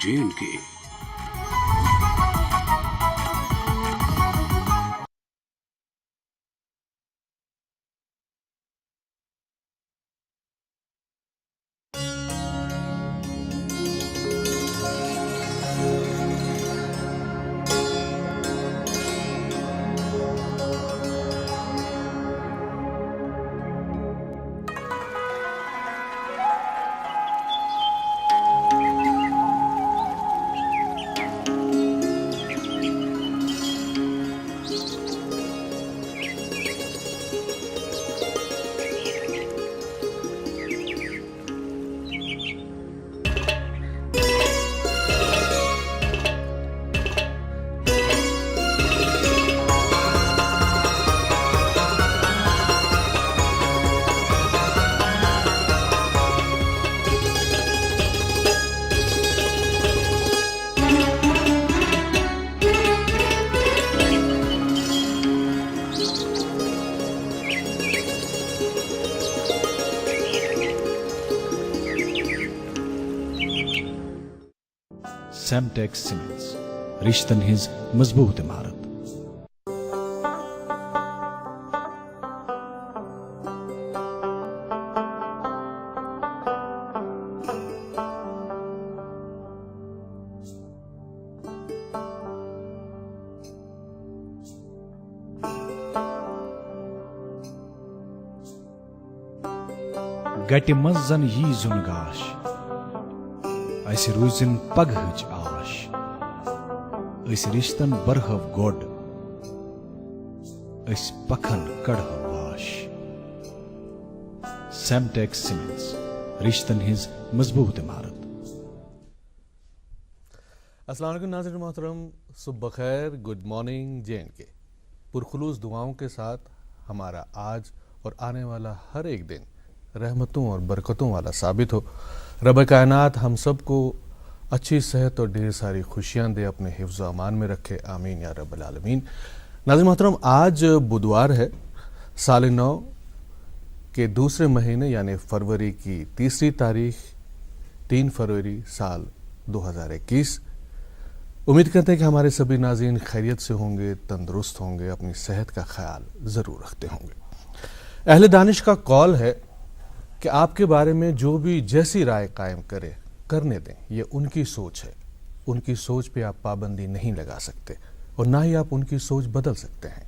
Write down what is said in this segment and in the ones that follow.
J&K। سیمٹیکس cements رشتن his مضبوط عمارت۔ گٹہ مز زن یی زن گاش اس روزن پگہچ آش اس رشتن برہو گوڈ اس پکھن کڑہو واش۔ سیمٹیکس سیمنٹس رشتن ہز مضبوط عمارت۔ السلام علیکم ناظرین محترم، صبح بخیر، گڈ مارننگ J&K۔ پرخلوص دعاؤں کے ساتھ ہمارا آج اور آنے والا ہر ایک دن رحمتوں اور برکتوں والا ثابت ہو۔ رب کائنات ہم سب کو اچھی صحت اور ڈھیر ساری خوشیاں دے، اپنے حفظ و امان میں رکھے، آمین یا رب العالمین۔ ناظرین محترم، آج بدوار ہے، سال نو کے دوسرے مہینے یعنی فروری کی 3 تاریخ، 3 فروری سال 2021۔ امید کرتے ہیں کہ ہمارے سبھی ناظرین خیریت سے ہوں گے، تندرست ہوں گے، اپنی صحت کا خیال ضرور رکھتے ہوں گے۔ اہل دانش کا قول ہے کہ آپ کے بارے میں جو بھی جیسی رائے قائم کرنے دیں، یہ ان کی سوچ ہے۔ ان کی سوچ پہ آپ پابندی نہیں لگا سکتے اور نہ ہی آپ ان کی سوچ بدل سکتے ہیں۔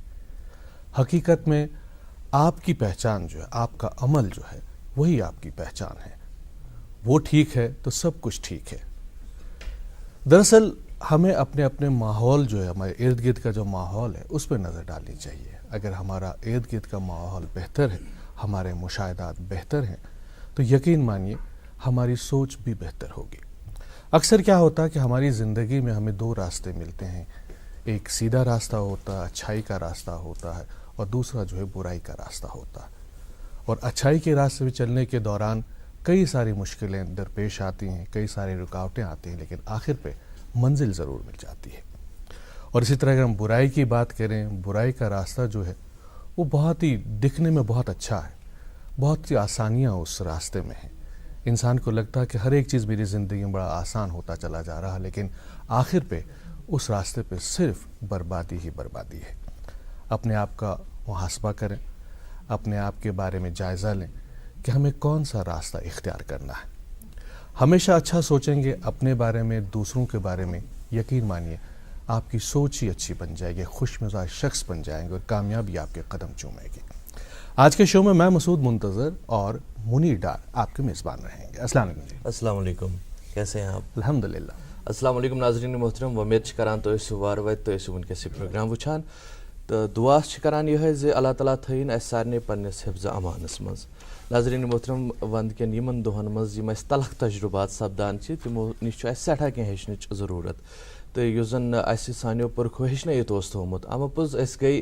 حقیقت میں آپ کی پہچان جو ہے، آپ کا عمل جو ہے، وہی آپ کی پہچان ہے۔ وہ ٹھیک ہے تو سب کچھ ٹھیک ہے۔ دراصل ہمیں اپنے اپنے ماحول جو ہے، ہمارے ارد گرد کا جو ماحول ہے، اس پہ نظر ڈالنی چاہیے۔ اگر ہمارا ارد گرد کا ماحول بہتر ہے، ہمارے مشاہدات بہتر ہیں، تو یقین مانیے ہماری سوچ بھی بہتر ہوگی۔ اکثر کیا ہوتا ہے کہ ہماری زندگی میں ہمیں 2 راستے ملتے ہیں، ایک سیدھا راستہ ہوتا ہے، اچھائی کا راستہ ہوتا ہے، اور دوسرا جو ہے برائی کا راستہ ہوتا ہے۔ اور اچھائی کے راستے پہ چلنے کے دوران کئی ساری مشکلیں درپیش آتی ہیں، کئی ساری رکاوٹیں آتی ہیں، لیکن آخر پہ منزل ضرور مل جاتی ہے۔ اور اسی طرح اگر ہم برائی کی بات کریں، برائی کا راستہ جو ہے وہ بہت ہی دکھنے میں بہت اچھا ہے، بہت سی آسانیاں اس راستے میں ہیں۔ انسان کو لگتا ہے کہ ہر ایک چیز میری زندگی میں بڑا آسان ہوتا چلا جا رہا ہے، لیکن آخر پہ اس راستے پہ صرف بربادی ہی بربادی ہے۔ اپنے آپ کا محاسبہ کریں، اپنے آپ کے بارے میں جائزہ لیں کہ ہمیں کون سا راستہ اختیار کرنا ہے۔ ہمیشہ اچھا سوچیں گے اپنے بارے میں، دوسروں کے بارے میں، یقین مانیے آپ کی سوچ ہی اچھی بن جائے گی، خوش مزاج شخص بن جائیں گے اور کامیابی آپ کے قدم چومے گی۔ آج کے شو میں مسعود منتظر اور منیر ڈار آپ کے میزبان رہیں گے۔ السلام علیکم جی۔ السلام علیکم، کیسے ہیں آپ؟ الحمدللہ۔ السلام علیکم ناظرین محترم، ومید کران تو وار وت تو ونکس یہ پروگرام وچھان تو دعا کران یہ زِ اللہ تعالیٰ تھٲیِن اَسہِ سارنٕے پننِس حفظ امانس منٛز۔ ناظرین محترم، ونٛدٕ کٮ۪ن یِمن دۄہن منٛز یِم اَسہِ تلخ تجربات سپدان چھِ، تِمو نِش چھُ اَسہِ سٮ۪ٹھاہ کینٛہہ ہیٚچھنٕچ ضروٗرت۔ تہٕ یُس زن اَسہِ سانیو پُرکھو ہیٚچھنٲیِتھ اوس تھوٚومُت، اما پوٚز أسۍ گٔے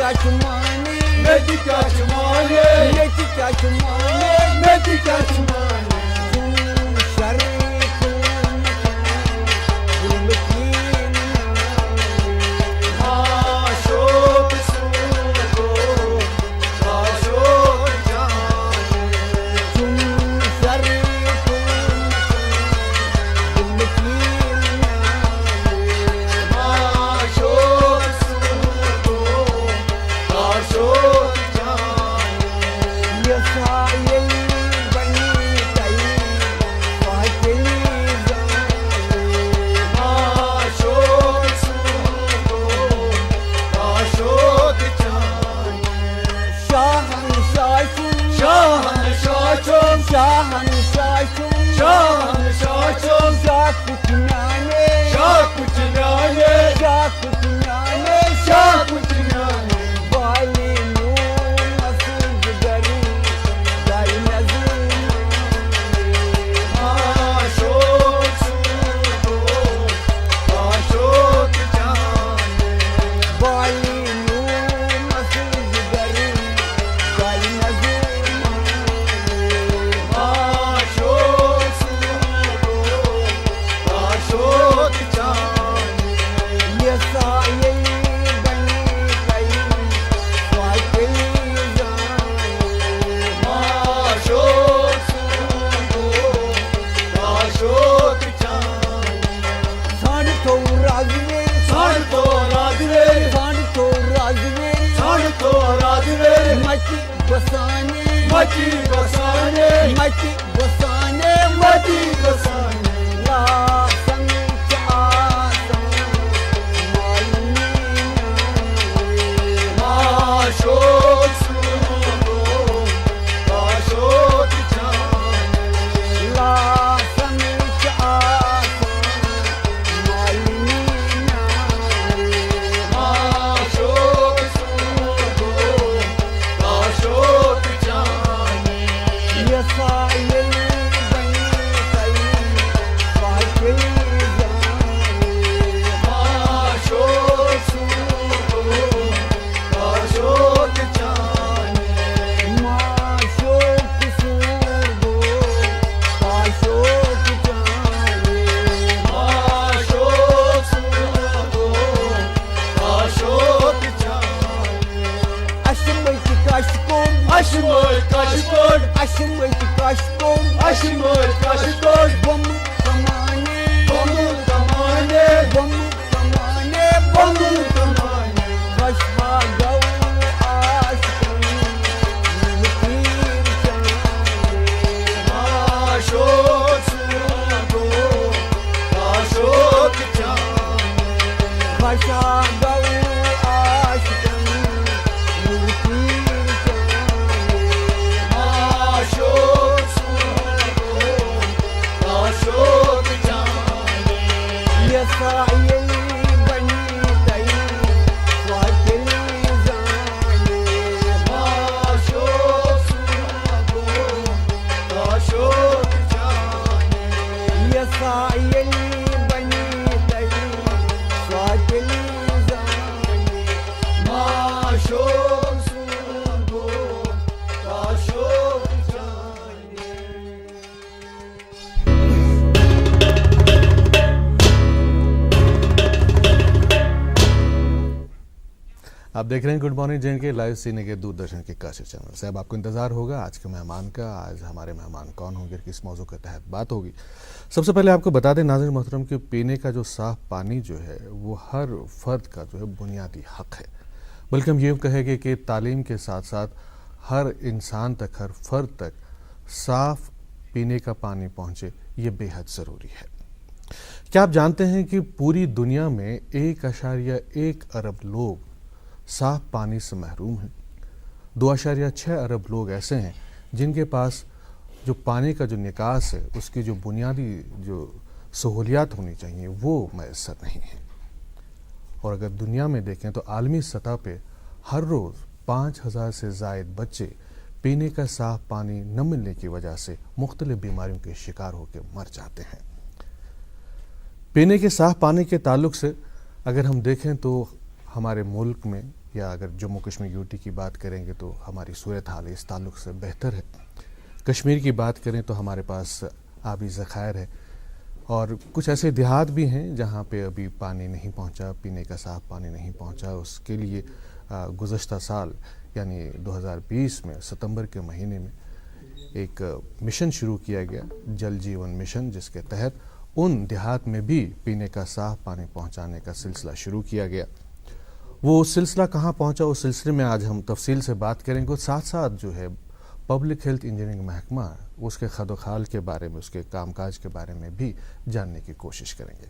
کیا چمانے میتی کیا چمانے میتی کیا چمانے میتی کیا چمانے شریک المکین عاشق سوگو عاشق جانے تم شریک المکین عاشق سوگو عاشق جانے یہ سائل بنی تئی فاتلی جانے عاشق سوگو عاشق جانے شاہنشاہ شاہنشاہ شاہنشاہ شاہنشاہ شاہ کچھ نانے شاہ کچھ نانے شاہ کچھ نانے شاہ کچھ نانے بالی نور مسجد گری دائی نظر عاشق سوگو عاشق جانے بالی نور مسجد گری دائی نظر عاشق سوگو عاشق جانے یہ سائل بنی کئی فاتلی جانے عاشق سوگو عاشق جانے ساڑھ تو راجوے ساڑھ تو راجوے ساڑھ تو راجوے ساڑھ تو راجوے مچی بسانے مچی بسانے مچی بسانے مچی بسانے لا سنچ آسان معلومی عاشق سوگو عاشق جانے لا سنچ آسان معلومی عاشق سوگو عاشق جانے یہ سائل بنی کئی فاتلی جانے عاشق سوگو عاشق جانے معشوق سوگو عاشق جانے عاشق سوگو عاشق جانے اشمت کشکون اشمت کشکون اشمت کشکون اشمت کشکون بم کمانے بم کمانے بم کمانے بم کمانے کشفا گو عاشقن ملکیر جانے عاشق سوگو عاشق جانے کشفا گو عاشقن ملکیر جانے عاشق سوگو عاشق جانے یہ سائل بنی تئی فاتلی جانے عاشق سوگو عاشق جانے یہ سائل بنی تئی فاتلی جانے عاشق سوگو عاشق جانے آپ دیکھ رہے ہیں گڈ مارننگ جے اینڈ کے لائیو سینے کے دوردرشن کے کاشر چینل سے. اب آپ کو انتظار ہوگا آج کے مہمان کا. آج ہمارے مہمان کون ہوں گے, کس موضوع کے تحت بات ہوگی. سب سے پہلے آپ کو بتا دیں ناظرین محترم کہ پینے کا جو صاف پانی جو ہے وہ ہر فرد کا جو ہے بنیادی حق ہے. بلکہ ہم یہ کہیں گے کہ تعلیم کے ساتھ ساتھ ہر انسان تک, ہر فرد تک صاف پینے کا پانی پہنچے, یہ بے حد ضروری ہے. کیا آپ جانتے ہیں کہ پوری دنیا میں 1.1 ارب لوگ صاف پانی سے محروم ہیں. 2.6 ارب لوگ ایسے ہیں جن کے پاس جو پانی کا جو نکاس ہے, اس کی جو بنیادی جو سہولیات ہونی چاہیے وہ میسر نہیں ہیں. اور اگر دنیا میں دیکھیں تو عالمی سطح پہ ہر روز 5,000 سے زائد بچے پینے کا صاف پانی نہ ملنے کی وجہ سے مختلف بیماریوں کے شکار ہو کے مر جاتے ہیں. پینے کے صاف پانی کے تعلق سے اگر ہم دیکھیں تو ہمارے ملک میں یا اگر جموں کشمیر یو ٹی کی بات کریں گے تو ہماری صورتحال اس تعلق سے بہتر ہے. کشمیر کی بات کریں تو ہمارے پاس آبی ذخائر ہے اور کچھ ایسے دیہات بھی ہیں جہاں پہ ابھی پانی نہیں پہنچا, پینے کا صاف پانی نہیں پہنچا. اس کے لیے گزشتہ سال یعنی 2020 میں ستمبر کے مہینے میں ایک مشن شروع کیا گیا, جل جیون مشن, جس کے تحت ان دیہات میں بھی پینے کا صاف پانی پہنچانے کا سلسلہ شروع کیا گیا. وہ سلسلہ کہاں پہنچا, اس سلسلے میں آج ہم تفصیل سے بات کریں گے. ساتھ ساتھ جو ہے پبلک ہیلتھ انجینئرنگ محکمہ, اس کے خد و خال کے بارے میں, اس کے کام کاج کے بارے میں بھی جاننے کی کوشش کریں گے.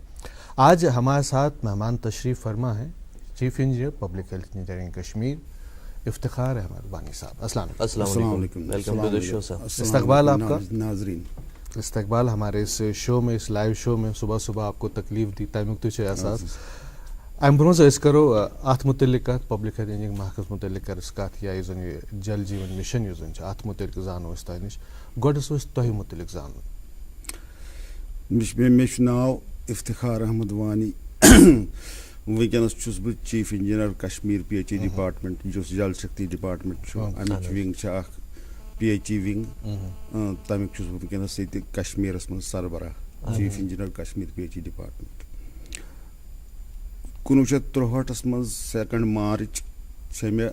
آج ہمارے ساتھ مہمان تشریف فرما ہیں chief engineer public health engineering Kashmir Iftikhar Ahmad Wani صاحب. السلام علیکم, ویلکم ٹو دی شو صاحب. استقبال آپ کا. ناظرین استقبال ہمارے اس شو میں, اس لائیو شو میں. صبح صبح آپ کو تکلیف دی تمیک تو احساس ام برونز اس کرو ات متعلق کت پبلک ہیلتھ انجینئرنگ محکمس متعلق کرس کت یا زن جل جیون مشن یس زن ات متعلق زانو اس تہ نش گۄڈٕ سو تۄہہِ متعلق زانُن. مےٚ چھُ ناو افتخار احمد وانی. وٕنکٮ۪نس چھُس بہٕ chief engineer Kashmir P H E department, یُس جل شکتی ڈپارٹمنٹ چھُ. امِچ ونگ چھِ اکھ پی ایچ ای ونگ, تمیُک چھُس بہٕ وٕنکٮ۪نس ییٚتہِ کشمیٖرس منٛز سربراہ, chief engineer Kashmir P H E department. 1963 منٛز 2 مارچ چھےٚ مےٚ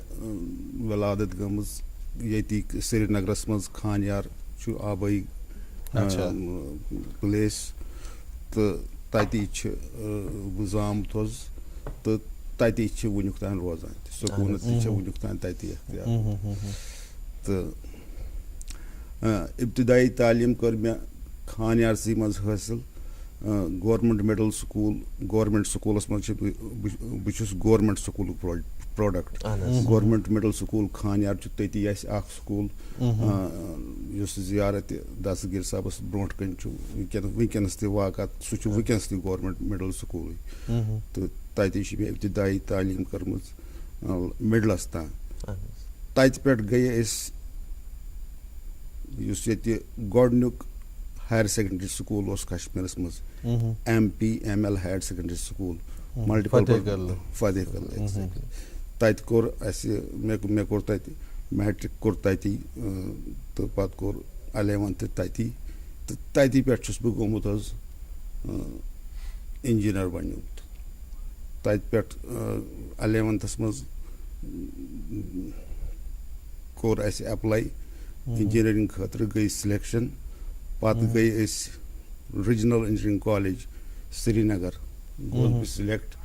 ولادت گٔمٕژ ییٚتہِ سرینگرس منٛز. خانیار چھُ آبٲیی پلیس تہٕ تَتی چھِ بہٕ زامُت حظ, تہٕ تَتی چھِ وٕنیُک تام روزان. سکوٗنت تہِ چھےٚ وٕنیُک تام تَتی اختیار. تہٕ ابتدائی تعلیٖم کٔر مےٚ خانیارسٕے منٛز حٲصِل. گورمنٹ مڈل سکوٗل, گورمنٹ سکوٗلس منٛز چھِ بہٕ چھُس گورمنٹ سکوٗلُک product. Government middle school Khanyar چھُ, تٔتی اَسہِ اکھ سکوٗل یُس زیارت دستگیٖر صٲبس برونٛٹھ کَنۍ چھُ وٕنکٮ۪نس تہِ واقعات. سُہ چھُ وٕنکٮ۪نس تہِ گورمنٹ مڈل سکوٗلٕے, تہٕ تَتی چھِ مےٚ ابتدائی تعلیٖم کٔرمٕژ مڈلس تام. تَتہِ پٮ۪ٹھ گٔیے أسۍ یُس ییٚتہِ گۄڈنیُک ہایر سیکنڈری سکوٗل اوس کشمیٖرس منٛز, MPML ہایر سیکنڈری سکوٗل ملٹِپل فتح کدل. تَتہِ کوٚر اَسہِ مےٚ کوٚر تَتہِ میٹرک کوٚر تَتی, تہٕ پتہٕ کوٚر 11th تَتی, تہٕ تَتی پٮ۪ٹھ چھُس بہٕ گوٚمُت حظ انجیٖنر بنیومُت. تَتہِ پٮ۪ٹھ 11th منٛز کوٚر اَسہِ ایپلاے انجیٖنرنگ خٲطرٕ, گٔے سِلیکشن. پتہٕ گٔے أسۍ رِجنل انجیٖنرنگ کالیج سرینگر, گوٚوُس بہٕ سِلیکٹ.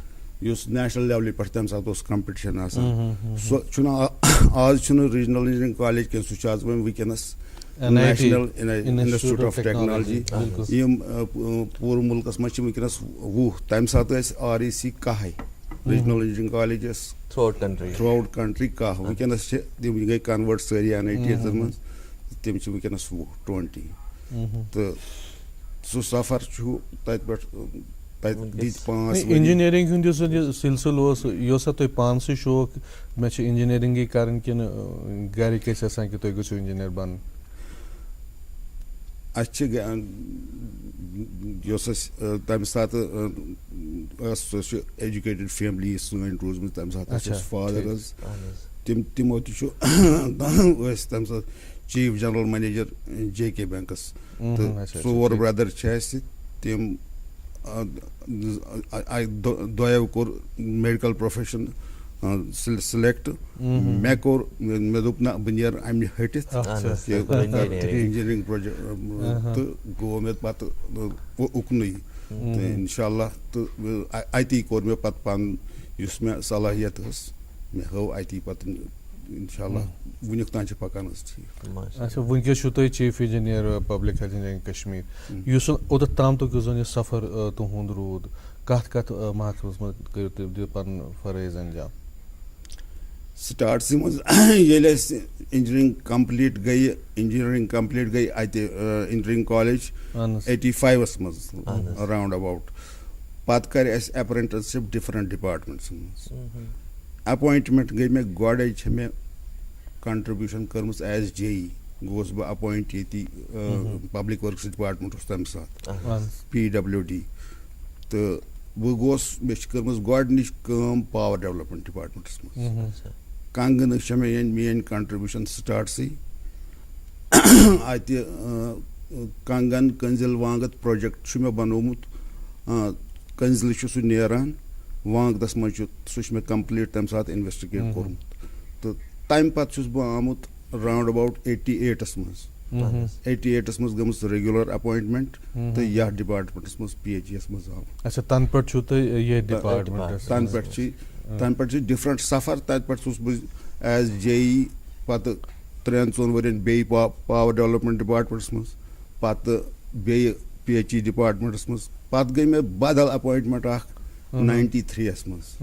یُس نیشنل لیولہِ پٮ۪ٹھ تَمہِ ساتہٕ اوس کمپِٹشن آسان. سُہ چھُنہٕ آز چھُنہٕ رِجنل انجیٖنرنگ کالیج کینٛہہ, سُہ چھُ آز وۄنۍ وٕنکٮ۪نس نیشنل انسٹِچوٗٹ آف ٹیکنالوجی. یِم پوٗرٕ مُلکس منٛز چھِ وٕنکٮ۪نس 20. تَمہِ ساتہٕ ٲسۍ REC 10 رِجنل انجیٖنرنگ کالیج ٲسۍ تھرٛوٗ آوُٹ کنٹری 10. وٕنکٮ۪نس چھِ تِم گٔے کنوٲٹ سٲری NITs منٛز, تِم چھِ وٕنکٮ۪نس 20. تہٕ سُہ سفر چھُ تَتہِ پٮ۪ٹھ تَتہِ دِتۍ 5 ؤری. انجینئرنگ ہُنٛد یُس زن یہِ سلسلہٕ اوس, یہِ اوسا تۄہہِ پانسٕے شوق مےٚ چھِ انجینئرنگٕے کرٕنۍ کِنہٕ گرِکۍ ٲسۍ یژھان کہِ تُہۍ گٔژھِو انجینئر بنُن؟ اَسہِ چھِ یۄس اَسہِ تَمہِ ساتہٕ ٲس سۄ چھِ ایجوکیٹڈ فیملی سٲنۍ روٗزمٕژ. تَمہِ ساتہٕ اوس اَسہِ فادر حظ, تِمو تہِ چھُ ٲسۍ تَمہِ ساتہٕ chief general manager JK banks. تہٕ 4 برٛدر چھِ اَسہِ. تِم دۄیو کوٚر میڈِکل پروفیشن سِلیکٹ. مےٚ کوٚر, مےٚ دوٚپ نہ بہٕ نیرٕ اَمہِ ہٹِتھ انجیٖنرنگ تہٕ گوٚو مےٚ پتہٕ اُکنُے تہٕ انشاء اللہ. تہٕ اَتی کوٚر مےٚ پتہٕ پنُن یُس مےٚ صلٲحیت ٲس مےٚ ہٲو اَتی پتہٕ انشاء اللہ. وٕنیُک تام چھِ پکان حظ ٹھیٖک. اچھا, وٕنکٮ۪س چھُو تُہۍ chief engineer public health engineering Kashmir. یُس اوٚتتھ تامتُک یُس زن یہِ سفر تُہُنٛد روٗد, کتھ محکمس منٛز کٔرِو تُہۍ دِیِو پنُن فرٲیض انجام؟ سٹارٹسٕے منٛز ییٚلہِ اَسہِ انجیٖنرنگ کمپلیٖٹ گٔے اَتہِ انجیٖنرنگ کالیج 85 منٛز راوُنٛڈ اباوُٹ. پتہٕ کرِ اَسہِ ایپرینٹسشِپ ڈِفرنٹ ڈپارٹمنٹسن منٛز. اپوینٹمنٹ گٔے مےٚ گۄڈے چھےٚ مےٚ کنٹربیوٗشن کٔرمٕژ ایز JE. گوٚوُس بہٕ اپوینٹ ییٚتی پبلک ؤرکٕس ڈپارٹمنٹ اوس تَمہِ ساتہٕ PWD. تہٕ بہٕ گوس مےٚ چھِ کٔرمٕژ گۄڈنِچ کٲم پاور ڈیولپمنٹ ڈپاٹمنٹس منٛز کنگنہٕ چھےٚ میٲنۍ کنٹربیوٗشن سٹارٹسٕے اتہِ کنگن کنزل وانگت پروجیکٹ چھُ مےٚ بنوومُت کنزلہِ چھُ سُہ نیران وانگتس منٛز چھُ سُہ چھُ مےٚ کمپلیٖٹ تمہِ ساتہٕ انویسٹِگیٹ کوٚرمُت تہٕ تمہِ پتہٕ چھُس بہٕ آمُت راوُنڈ اباوُٹ 88 منٛز 88 منٛز گٔمٕژ ریگیولر اپوینٹمنٹ تہٕ یتھ ڈپاٹمنٹس منٛز PHE یس منٛز آمُت. اچھا تنہٕ پٮ۪ٹھ چھُو تُہۍ یہِ ڈپاٹمنٹس تنہٕ پٮ۪ٹھ چھِ ڈفرنٹ سفر تتہِ پٮ۪ٹھ چھُس بہٕ ایز JE پتہٕ 3-4 ؤرین بیٚیہِ پاور ڈیولپمنٹ ڈپاٹمنٹس منٛز پتہٕ بیٚیہِ PHE ڈپاٹمنٹس منٛز پتہٕ گٔے مےٚ بدل اپوینٹمنٹ اکھ 93 یس منٛز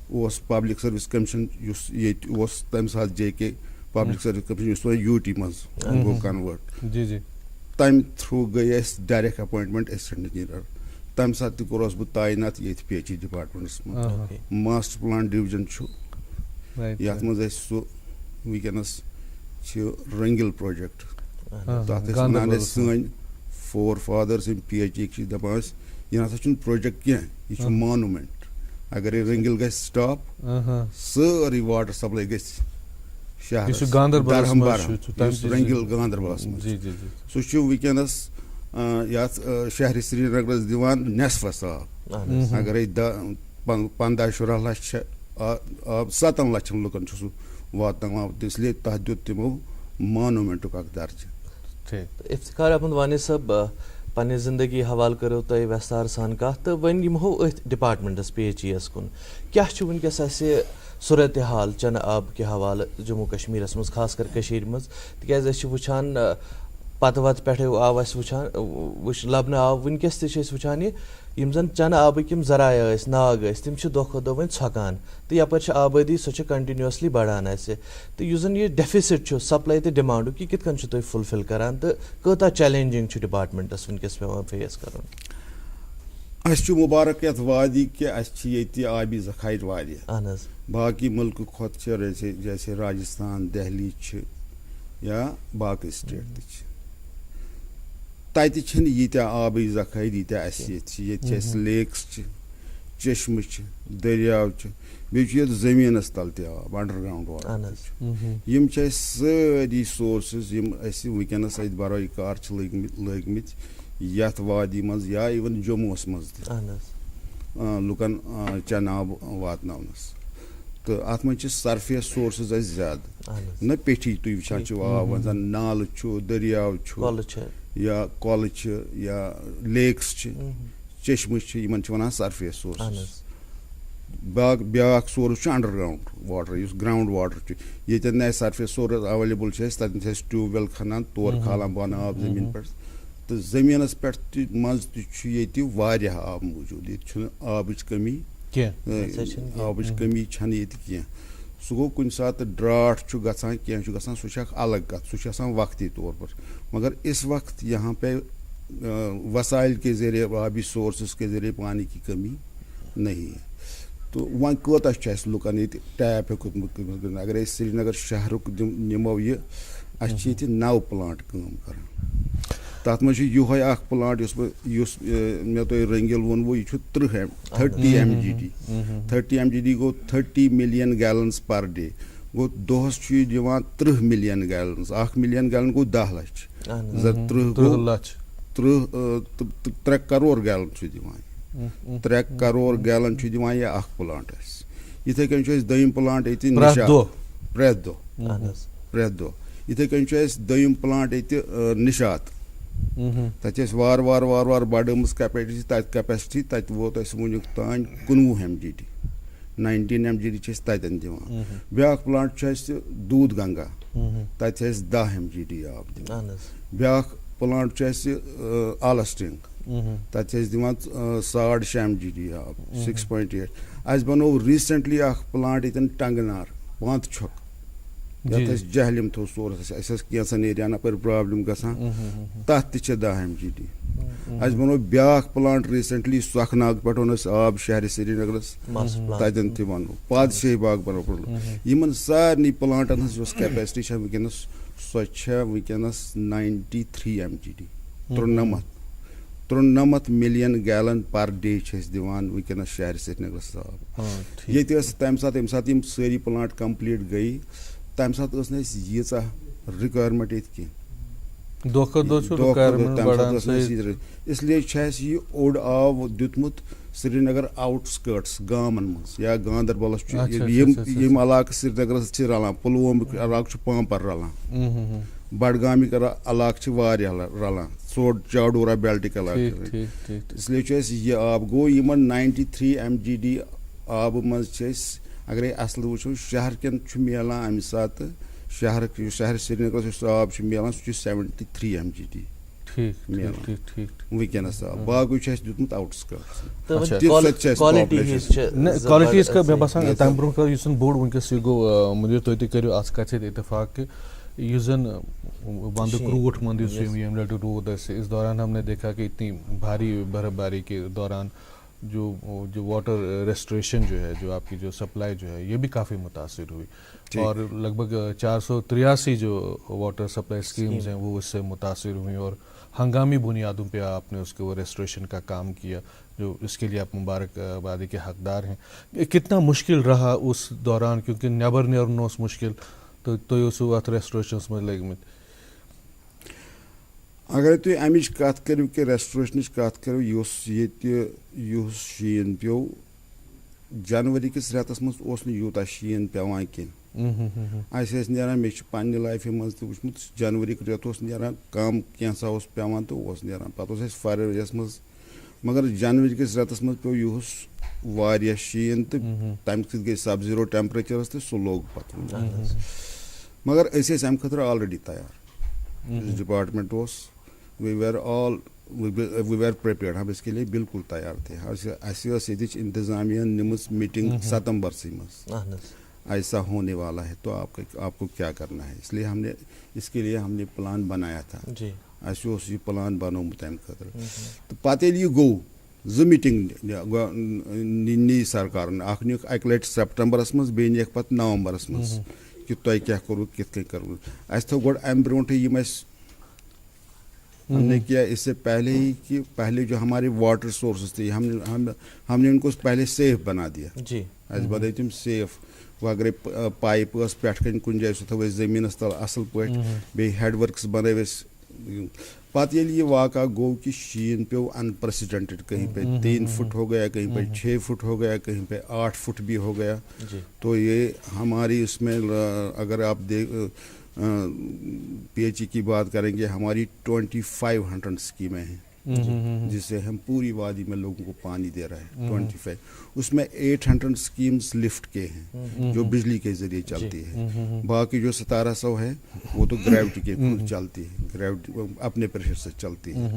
اوس پبلک سٔروِس کمیشن یُس ییٚتہِ اوس تمہِ ساتہٕ JK پبلک سٔروِس کمیشن یُس وۄنۍ UT منٛز گوٚو کنوٲٹ تمہِ تھروٗ گٔے اَسہِ ڈایریکٹ اپوینٹمنٹ ایسسٹنٹ انجیٖنر تمہِ ساتہٕ تہِ کوٚرُس بہٕ تعینات ییٚتہِ PHE ڈپاٹمنٹس منٛز. ماسٹر پلان ڈِوجن چھُ یتھ منٛز اَسہِ سُہ وٕنکیٚنس چھِ رنگل پروجیکٹ تتھ ٲسۍ ونان أسۍ سٲنۍ فور فادٲرٕس یِم PHE چھِ دپان ٲسۍ یہِ نسا چھُنہٕ پروجیکٹ کینٛہہ یہِ چھُ مانومینٹ اگرے رنگل گژھِ سٹاپ سٲرٕے واٹر سپلاے گژھِ شہرس رنگل گاندربلس منٛز سُہ چھُ وٕنکیٚنس یتھ شہرِ سرینگرس دِوان نٮ۪صفس آب اگرے 15-16 لچھ چھِ آب 7 لچھن لُکن چھُ سُہ واتناوان اس لیے تتھ دیُت تِمو مانومینٹُک اکھ درجہٕ. افتخار احمد وانی صٲب پننہِ زندگی حوالہٕ کٔرِو تۄہہِ وٮ۪ستار سان کتھ تہٕ وۄنۍ یِمو أتھۍ ڈپاٹمنٹس PHE یس کُن کیاہ چھُ وٕنکیٚس اسہِ صوٗرتِ حال چنہٕ آب کہِ حوالہٕ جموں کشمیٖرس منٛز خاص کر کٔشیٖرِ منٛز تِکیازِ أسۍ چھِ وٕچھان پتہٕ وتہٕ پٮ۪ٹھے آو اسہِ لبنہٕ آو وٕنکیٚس تہِ چھِ أسۍ وٕچھان یِم زن چنہٕ آبٕکۍ یِم ذرایع ٲسۍ ناگ ٲسۍ تِم چھِ دۄہ کھۄتہٕ دۄہ وۄنۍ ژھۄکان تہٕ یپٲرۍ چھِ آبٲدی سۄ چھِ کنٹِنیوسلی بڑان اسہِ تہٕ یُس زن یہِ ڈیفِسٹ چھُ سپلاے تہٕ ڈِمانڈُک یہِ کِتھ کٔنۍ چھُو تُہۍ فُلفل کران تہٕ کۭژاہ چیلینجِنگ چھُ ڈپاٹمنٹس وٕنکیٚس پیٚوان فیس کرُن. اَسہِ چھُ مُبارک یتھ وادی کہِ اَسہِ چھِ ییٚتہِ آبی ذخایِر واریاہ. اہن حظ باقٕے مُلکہٕ کھۄتہٕ چھِ جیسے راجستھان دہلی چھِ یا باقٕے سٹیٹ تہِ چھِ تتہِ چھِنہٕ ییٖتیاہ آبٕے ذخٲیر ییٖتیاہ اَسہِ ییٚتہِ چھِ. ییٚتہِ چھِ اَسہِ لیکٕس چھِ چشمہٕ چھِ دٔریاو چھِ بیٚیہِ چھُ ییٚتہِ زٔمیٖنس تل تہِ آب انڈر گراوُنڈ واٹر یِم چھِ اَسہِ سٲری سورسز یِم اَسہِ وٕنکیٚنس اَتہِ برٲے کار چھِ لٲگمٕتۍ یتھ وادی منٛز یا اِون جموٗوس منٛز تہِ لُکن چنہٕ آب واتناونس تہٕ اتھ منٛز چھِ سرفیس سورسز اَسہِ زیادٕ نہ پیٚٹھی تُہۍ وٕچھان چھِو آب زن نالہٕ چھُ دٔریاو چھُ یا کۄلہٕ چھِ یا لیکٕس چھِ چشمہٕ چھِ یِمن چھِ ونان سرفیس سورسز. بیاکھ سورس چھُ انڈر گراوُنڈ واٹر یُس گراوُنڈ واٹر چھُ ییٚتٮ۪ن نہٕ اَسہِ سرفیس سورس ایویلیبٕل چھِ اَسہِ تتٮ۪ن چھِ أسۍ ٹیوٗب وٮ۪ل کھنان تورٕ کھالان بۄنہٕ آب زٔمیٖن پٮ۪ٹھ تہٕ زٔمیٖنس پٮ۪ٹھ تہِ منٛز تہِ چھُ ییٚتہِ واریاہ آب موٗجوٗد ییٚتہِ چھُنہٕ آبٕچ کمی آبٕچ کمی چھنہٕ ییٚتہِ کینٛہہ. سُہ گوٚو کُنہِ ساتہٕ ڈراٹھ چھُ گژھان کینٛہہ چھُ گژھان سُہ چھِ اکھ الگ کتھ سُہ چھُ آسان وقتی طور پر مگر اس وقت یہاں پہ وسائل کے ذریعے آبی سورسز کے ذریعے پانی کی کمی نہیں ہے. تو وۄنۍ کوتاہ چھُ اَسہِ لُکن ییٚتہِ ٹیپ ہیوٚکمُت اگر أسۍ سرینگر شہرُک نِمو یہِ اَسہِ چھِ ییٚتہِ 9 پٕلانٹ کٲم کران تتھ منٛز چھُ یِہوے اکھ پٕلانٹ یُس مےٚ تۄہہِ رنگل ووٚنوُ یہِ چھُ 30 MGD 30 MGD گوٚو 30 ملین گیلنز پر ڈے گوٚو دۄہس چھُ یہِ دِوان 30 ملین گیلنز 1 ملین گیلن گوٚو 10 لچھ 3 کرور گیلن چھُ دِوان 3 کرور گیلن چھُ دِوان یہِ اکھ پٕلانٹ اَسہِ. یِتھٕے کٔنۍ چھُ اَسہِ دوٚیِم پٕلانٹ ییٚتہِ پرٛٮ۪تھ دۄہ یِتھٕے کٔنۍ چھُ اَسہِ دوٚیِم پٕلانٹ ییٚتہِ نِشاط تتہِ چھِ اَسہِ وارٕ بڑٲمٕژ کیپیسٹی تتہِ ووت اَسہِ وُنیُک تام 19 MGD 19 MGD چھِ أسۍ تتٮ۪ن دِوان. بیاکھ پٕلانٹ چھُ اَسہِ دوٗد گنگا تتہِ چھِ اَسہِ 10 MGD آب دِوان. بیاکھ پٕلانٹ چھُ اَسہِ آلسٹنگ تتہِ چھِ أسۍ دِوان 6.5 MGD آب 6.8. اَسہِ بنوو ریٖسنٹلی اکھ پٕلانٹ ییٚتٮ۪ن ٹنگنار پانٛتہٕ چھۄکھ یتھ أسۍ جہلم تھوٚو سورس اَسہِ ٲس کینٛژن ایریاہن اپٲرۍ پرابلم گژھان تتھ تہِ چھِ 10 MGD. اَسہِ بنوو بیاکھ پٕلانٹ ریٖسنٹلی سۄکھ ناگ پٮ۪ٹھ اوٚن اَسہِ آب شہرِ سرینگرس تتٮ۪ن تہِ بنوو پادشاہی باغ بنوو. یِمن سارنٕے پٕلانٹن ہٕنٛز یۄس کیپیسٹی چھےٚ وٕنکیٚنس سۄ چھےٚ وٕنکیٚنس 93 MGD 93 93 million gallon per day دِوان وٕنکٮ۪نَس شہر سرینگرس آب. ییٚتہِ ٲس تَمہِ ساتہٕ یِم سٲری پٕلانٹ کَمپلیٖٹ گٔیہِ تَمہِ ساتہٕ ٲس نہٕ اَسہِ ییٖژاہ رِکویرمنٹ ییٚتہِ کینٛہہ. اس لیے چھُ اَسہِ یہِ اوٚڑ آب دیُتمُت سرینگر آوُٹ سکٲٹس گامن منٛز یا گاندربلس چھُ یِم علاقہٕ سرینگرس چھِ رلان پُلوومُک علاقہٕ چھُ پامپر رلان بڈگامِکۍ علاقہٕ چھِ واریاہ رلان ژوٚٹ چاڈورا بیلٹٕکۍ علاقہٕ. اس لیے چھُ اَسہِ یہِ آب گوٚو یِمن 93 MGD آبہٕ منٛز چھِ أسۍ اگرے اصل وٕچھو شہر کٮ۪ن چھُ میلان امہِ ساتہٕ شہر سرینگرس یُس آب چھُ میلان سُہ چھُ 73 MGD وٕنکٮ۪نس آب. باقٕے چھُ اَسہِ دیُتمُت آوُٹ سکٲٹس. کوالٹی اس کا مےٚ باسان تَمہِ برونٛہہ یُس زن بوٚڑ وٕنکٮ۪س یہِ گوٚو مُدیٖر تُہۍ تہِ کٔرِو اَتھ کَتھِ سۭتۍ اتفاق کہِ یُس زن وندُک روٗٹ منٛد یُس ییٚمہِ لٹہِ روٗد اَسہِ اس دوران ہم نے دیکھا کہ اتنی بھاری برف باری کے دوران جو واٹر ریسٹوریشن جو ہے جو آپ کی جو سپلائی جو ہے یہ بھی کافی متاثر ہوئی اور لگ بھگ 483 جو واٹر سپلائی اسکیمز ہیں وہ اس سے متاثر ہوئیں اور ہنگامی بنیادوں پہ آپ نے اس کے وہ ریسٹوریشن کا کام کیا جو اس کے لیے آپ مبارکبادی کے حقدار ہیں. کتنا مشکل رہا اس دوران کیونکہ نیبر نیرُن اوس مشکل تو تُہۍ اوسوٕ اَتھ ریسٹوریشنس منٛز لٔگۍمٕتۍ. اگر تُہۍ امِچ کتھ کٔرِو کہِ ریسٹوریشنٕچ کتھ کٔرِو یُس شیٖن پیوٚو جنؤری کِس رٮ۪تس منٛز اوس نہٕ یوٗتاہ شیٖن پیٚوان کینٛہہ. اَسہِ ٲسۍ نیران مےٚ چھُ پننہِ لایفہِ منٛز تہِ وٕچھمُت جنؤری رٮ۪تھ اوس نیران کم کینٛژھا اوس پیٚوان تہٕ اوس نیران پتہٕ اوس اَسہِ فروریَس منٛز مگر جنؤری کِس رٮ۪تس منٛز پیوٚو یِہُس واریاہ شیٖن تہٕ تمہِ سۭتۍ گٔے سب زیٖرو ٹیمپریچرس تہٕ سُہ لوٚگ پتہٕ. مگر أسۍ ٲسۍ امہِ خٲطرٕ آلریڈی تیار. یُس ڈپارٹمنٹ اوس وی ویر پریپیئرڈ ہم اس کے لیے بالکل تیار تھے. اَسہِ ٲس ییٚتِچ انتظامیہن نِمٕژ میٖٹنگ ستمبرسٕے منٛز ایسا ہونے والا ہے تو آپ کو کیا کرنا ہے. اس لیے اس کے لیے ہم نے پلان بنایا تھا. اَسہِ اوس یہِ پلان بنومُت امہِ خٲطرٕ تہٕ پتہٕ ییٚلہِ یہِ گوٚو 2 میٖٹنگ نی سرکارن. اکھ نِیُکھ اکہِ لٹہِ سپٹمبرس منٛز بیٚیہِ نِیَکھ پتہٕ نومبرس منٛز کہ تۄہہِ کیٛاہ کوٚروٕ کِتھ کٔنۍ کٔروٕ. اَسہِ تھوٚو گۄڈٕ امہِ برونٛٹھٕے یِم اَسہِ ہم نے کیا اس سے پہلے ہی کہ پہلے جو ہمارے واٹر سورسز تھے ہم نے ان کو پہلے سیف بنا دیا. اَسہِ بنٲے تِم سیف. وۄنۍ اگرے پایپ ٲس پٮ۪ٹھ کَنۍ کُنہِ جایہِ سُہ تھٲو اَسہِ زٔمیٖنَس تل اَصٕل پٲٹھۍ بیٚیہِ ہیڈ ؤرکٕس بنٲوۍ اَسہِ. پتہٕ ییٚلہِ یہِ واقعہ گوٚو کہ شیٖن پیوٚو انپریسیڈنٹڈ کہیں پہ 3 فٹ ہو گیا کہیں پہ 6 فٹ ہو گیا کہیں پہ 8 فٹ بھی ہو گیا. تو یہ ہماری اس میں اگر آپ PHE کی بات کریں گے ہماری 2500 اسکیمیں ہیں جس سے ہم پوری وادی میں لوگوں کو پانی دے رہے ہیں. 25 اس میں 800 اسکیمس لفٹ کے ہیں جو بجلی کے ذریعے چلتی ہے. باقی جو 1700 ہے وہ تو گریوٹی کے چلتی ہے, گریوٹی اپنے پریشر سے چلتی ہے.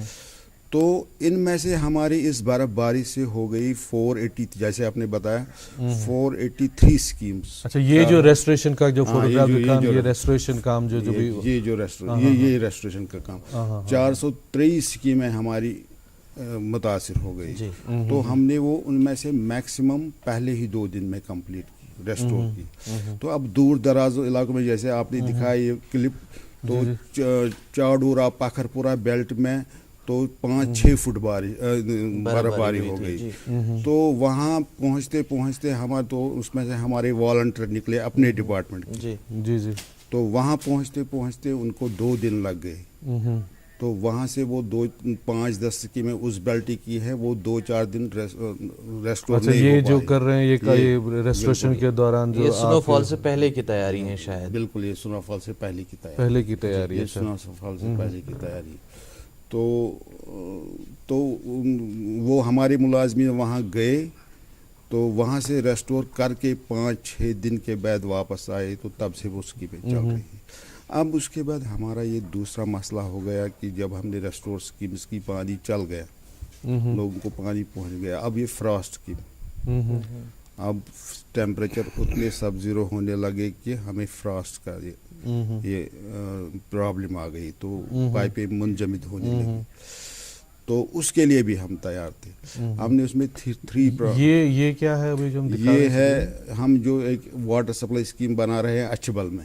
تو ان میں سے ہماری اس برف باری سے ہو گئی 480 جیسے آپ نے بتایا 483 اسکیمس. اچھا یہ جو ریسٹوریشن کا جو فوٹوگراف کام یہ ریسٹوریشن کام جو یہ ریسٹوریشن کا کام 423 اسکیمیں ہماری متاثر ہو گئی. تو ہم نے وہ ان میں سے میکسیمم پہلے ہی 2 دن میں کمپلیٹ کی ریسٹور کی. تو اب دور دراز علاقوں میں جیسے آپ نے دکھایا یہ کلپ تو چاڈورا پکھرپورہ بیلٹ میں تو 5-6 فٹ برف باری ہو گئی. تو وہاں پہنچتے پہنچتے ہمارے تو اس میں سے ہمارے والنٹیئر نکلے اپنے ڈپارٹمنٹ کے. تو وہاں پہنچتے پہنچتے ان کو 2 دن لگ گئے. تو وہاں سے وہ 5-10 اسکیمیں اس بیلٹی کی ہے وہ 2-4 دن ریسٹور نہیں. یہ جو کر رہے ہیں یہ ریسٹوریشن کے دوران جو سنو فال سے پہلے کی تیاری ہے شاید. بالکل یہ سنو فال سے پہلے کی تیاری ہے. سنو فال سے پہلے کی تیاری. تو وہ ہمارے ملازمین وہاں گئے تو وہاں سے ریسٹور کر کے 5-6 دن کے بعد واپس آئے. تو تب سے وہ اسکیمیں چل رہی ہیں. اب اس کے بعد ہمارا یہ دوسرا مسئلہ ہو گیا کہ جب ہم نے ریسٹور اسکیمس کی پانی چل گیا لوگوں کو پانی پہنچ گیا. اب یہ فراسٹ کی اب ٹیمپریچر اتنے سب زیرو ہونے لگے کہ ہمیں فراسٹ کا یہ پرابلم آ گئی. تو پائپیں منجمد ہونے لگی. تو اس کے لیے بھی ہم تیار تھے. ہم نے اس میں 3 یہ کیا ہے ابھی جو یہ ہے ہم جو ایک واٹر سپلائی اسکیم بنا رہے ہیں اچھبل میں.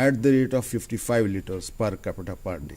at the rate of 55 liters per capita per day।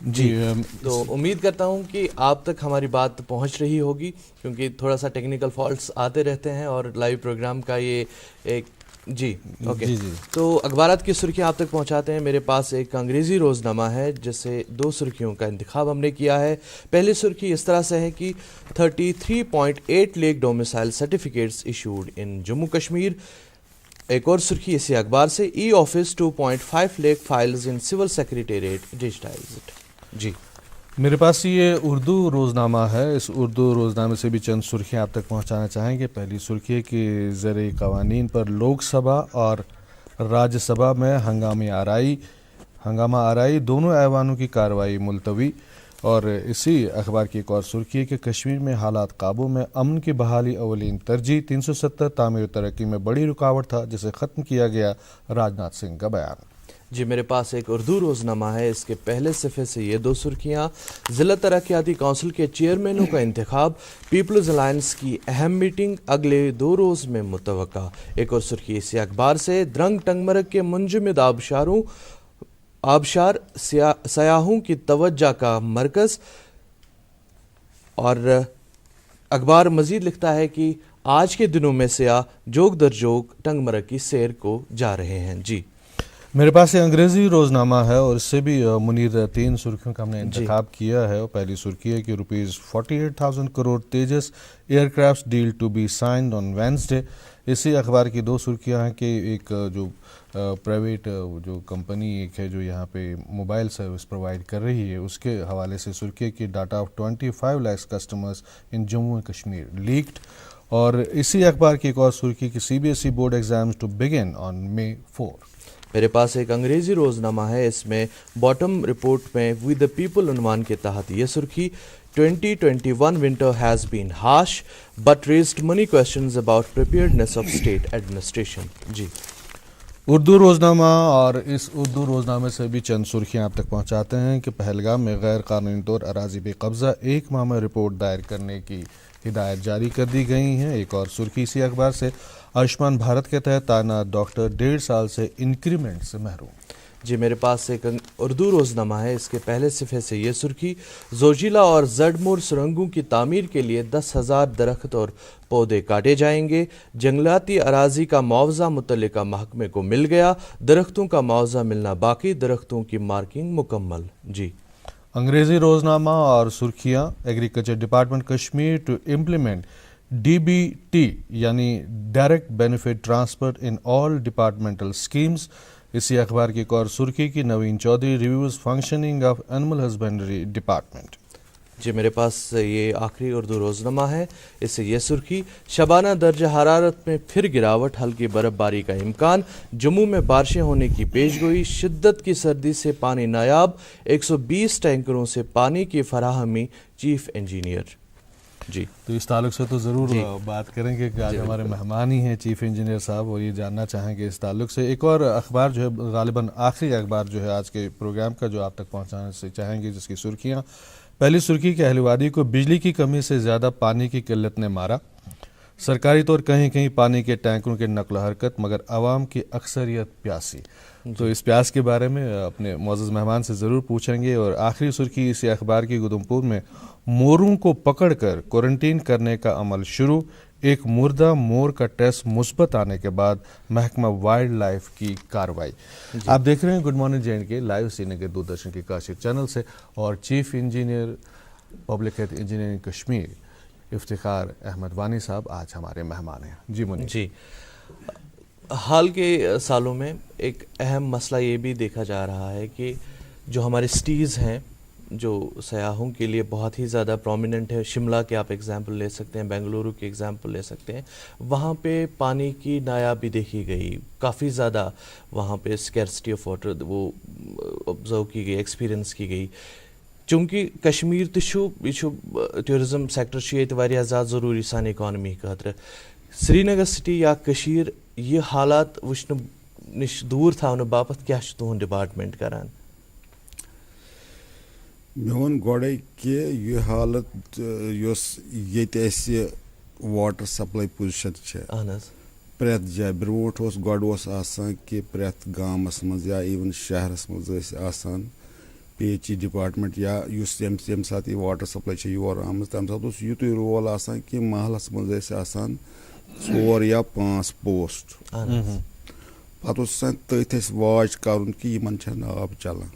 جی تو امید کرتا ہوں کہ آپ تک ہماری بات پہنچ رہی ہوگی، کیونکہ تھوڑا سا ٹیکنیکل فالٹس آتے رہتے ہیں اور لائیو پروگرام کا یہ ایک جی اوکے تو اخبارات کی سرخیاں آپ تک پہنچاتے ہیں. میرے پاس ایک انگریزی روزنامہ ہے جس سے 2 سرخیوں کا انتخاب ہم نے کیا ہے. پہلی سرخی اس طرح سے ہے کہ 33.8 لیک ڈومیسائل سرٹیفکیٹس ایشوڈ ان جموں کشمیر. ایک اور سرخی اسی اخبار سے ای آفس 2.5 لیک فائلز ان سول سیکریٹریٹ ڈیجیٹائزڈ. جی میرے پاس یہ اردو روزنامہ ہے. اس اردو روزنامے سے بھی چند سرخیاں آپ تک پہنچانا چاہیں گے. پہلی سرخی ہے کہ زرعی قوانین پر لوک سبھا اور راجیہ سبھا میں ہنگامہ آرائی دونوں ایوانوں کی کارروائی ملتوی. اور اسی اخبار کی ایک اور سرخی ہے کہ کشمیر میں حالات قابو میں، امن کی بحالی اولین ترجیح. 370 تعمیر و ترقی میں بڑی رکاوٹ تھا جسے ختم کیا گیا، راجناتھ سنگھ کا بیان. جی میرے پاس ایک اردو روزنامہ ہے. اس کے پہلے صفحے سے یہ 2 سرخیاں: ضلع ترقیاتی کونسل کے چیئرمینوں کا انتخاب، پیپلز الائنس کی اہم میٹنگ اگلے 2 روز میں متوقع. ایک اور سرخی اسی اخبار سے درنگ ٹنگمرگ کے منجمد آبشار سیاحوں کی توجہ کا مرکز. اور اخبار مزید لکھتا ہے کہ آج کے دنوں میں سیاح جوگ در جوگ ٹنگمرگ کی سیر کو جا رہے ہیں. جی میرے پاس یہ انگریزی روزنامہ ہے اور اس سے بھی منیر 3 سرخیوں کا ہم نے انتخاب کیا ہے. اور پہلی سرخی ہے کہ ₹48,000 crore Tejas aircraft deal to be signed on Wednesday. اسی اخبار کی 2 سرخیاں ہیں کہ ایک جو پرائیویٹ جو کمپنی ایک ہے جو یہاں پہ موبائل سروس پرووائڈ کر رہی ہے، اس کے حوالے سے سرخی ہے کہ data of 25 lakh customers in Jammu and Kashmir leaked. اور اسی اخبار کی ایک اور سرخی کہ CBSE board exams to begin on May 4. میرے پاس ایک انگریزی روزنامہ ہے. اس میں باٹم رپورٹ میں وی دا پیپل عنوان کے تحت یہ سرخی: 2021 winter has been harsh but raised many questions about preparedness of state administration. جی اردو روزنامہ، اور اس اردو روزنامے سے بھی چند سرخیاں آپ تک پہنچاتے ہیں کہ پہلگام میں غیر قانونی طور اراضی بے قبضہ، 1 ماہ میں رپورٹ دائر کرنے کی ہدایت جاری کر دی گئی ہیں. ایک اور سرخی اسی اخبار سے آیوشمان بھارت کے تحت تعینات ڈاکٹر 1.5 سال سے انکریمنٹ سے محروم. جی میرے پاس ایک اردو روزنامہ ہے. اس کے پہلے صفحے سے یہ سرخی: زوجیلا اور زڈمور سرنگوں کی تعمیر کے لیے 10,000 درخت اور پودے کاٹے جائیں گے. جنگلاتی اراضی کا معاوضہ متعلقہ محکمے کو مل گیا، درختوں کا معاوضہ ملنا باقی، درختوں کی مارکنگ مکمل. جی انگریزی روزنامہ اور سرخیاں: agriculture department Kashmir to implement DBT یعنی direct benefit transfer in all departmental schemes. اسی اخبار کی ایک اور سرخی کی Naveen Chaudhary reviews functioning of animal husbandry department. جی میرے پاس یہ آخری اردو روزنامہ ہے. اس سے یہ سرخی: شبانہ درجہ حرارت میں پھر گراوٹ، ہلکی برف باری کا امکان، جموں میں بارشیں ہونے کی پیشگوئی، شدت کی سردی سے پانی نایاب، 120 ٹینکروں سے پانی کی فراہمی، چیف انجینئر. جی تو اس تعلق سے تو ضرور بات کریں گے کہ آج ہمارے مہمان ہی ہیں چیف انجینئر صاحب، اور یہ جاننا چاہیں گے اس تعلق سے. ایک اور اخبار جو ہے غالباً آخری اخبار جو ہے آج کے پروگرام کا جو آپ تک پہنچانا سے چاہیں گے، جس کی سرخیاں: پہلی سرخی کہ اہل وادی کو بجلی کی کمی سے زیادہ پانی کی قلت نے مارا، سرکاری طور کہیں کہیں پانی کے ٹینکروں کی نقل و حرکت مگر عوام کی اکثریت پیاسی. تو اس پیاس کے بارے میں اپنے معزز مہمان سے ضرور پوچھیں گے. اور آخری سرخی اسی اخبار کی گودمپور میں موروں کو پکڑ کر کوارنٹین کرنے کا عمل شروع، ایک مردہ مور کا ٹیسٹ مثبت آنے کے بعد محکمہ وائلڈ لائف کی کارروائی. آپ دیکھ رہے ہیں good morning JNK live Srinagar Doordarshan کے کاشر چینل سے، اور chief engineer public health engineering Kashmir Iftikhar Ahmad Wani صاحب آج ہمارے مہمان ہیں. جی منیر جی حال کے سالوں میں ایک اہم مسئلہ یہ بھی دیکھا جا رہا ہے کہ جو ہمارے سٹیز ہیں جو سیاحوں کے لیے بہت ہی زیادہ پرومیننٹ ہے، شملہ کے آپ ایگزامپل لے سکتے ہیں، بنگلورو کی ایگزامپل لے سکتے ہیں، وہاں پہ پانی کی نایابی دیکھی گئی، کافی زیادہ وہاں پہ اسکیرسٹی آف واٹر وہ آبزرو کی گئی، ایکسپیرینس کی گئی. چونکہ کشمیر یہ ٹورزم سیکٹر یہ واریاہ زیادہ ضروری سانہ اکانمی خاطر. سری نگر سٹی یا کشیر یہ حالات وچھنہ نش دور تھاونہ باپت کیا تہند ڈپارٹمنٹ کران؟ مےٚ ووٚن گۄڈَے کہِ یہِ حالت یۄس ییٚتہِ اَسہِ واٹر سپلاے پوزِشن چھِ اہن حظ پرٛٮ۪تھ جایہِ برٛونٛٹھ گۄڈٕ اوس آسان کہِ پرٛٮ۪تھ گامَس منٛز یا اِوٕن شہرَس منٛز ٲسۍ آسان پی ایچ ای ڈپارٹمنٹ یا یُس ییٚمہِ ساتہٕ یہِ واٹر سپلاے چھِ یور آمٕژ تَمہِ ساتہٕ اوس یُتُے رول آسان کہِ محلَس منٛز ٲسۍ آسان 4 یا 5 پوسٹ. پَتہٕ اوس آسان تٔتھۍ اَسہِ واچ کَرُن کہِ یِمن چھَنہٕ آب چلان.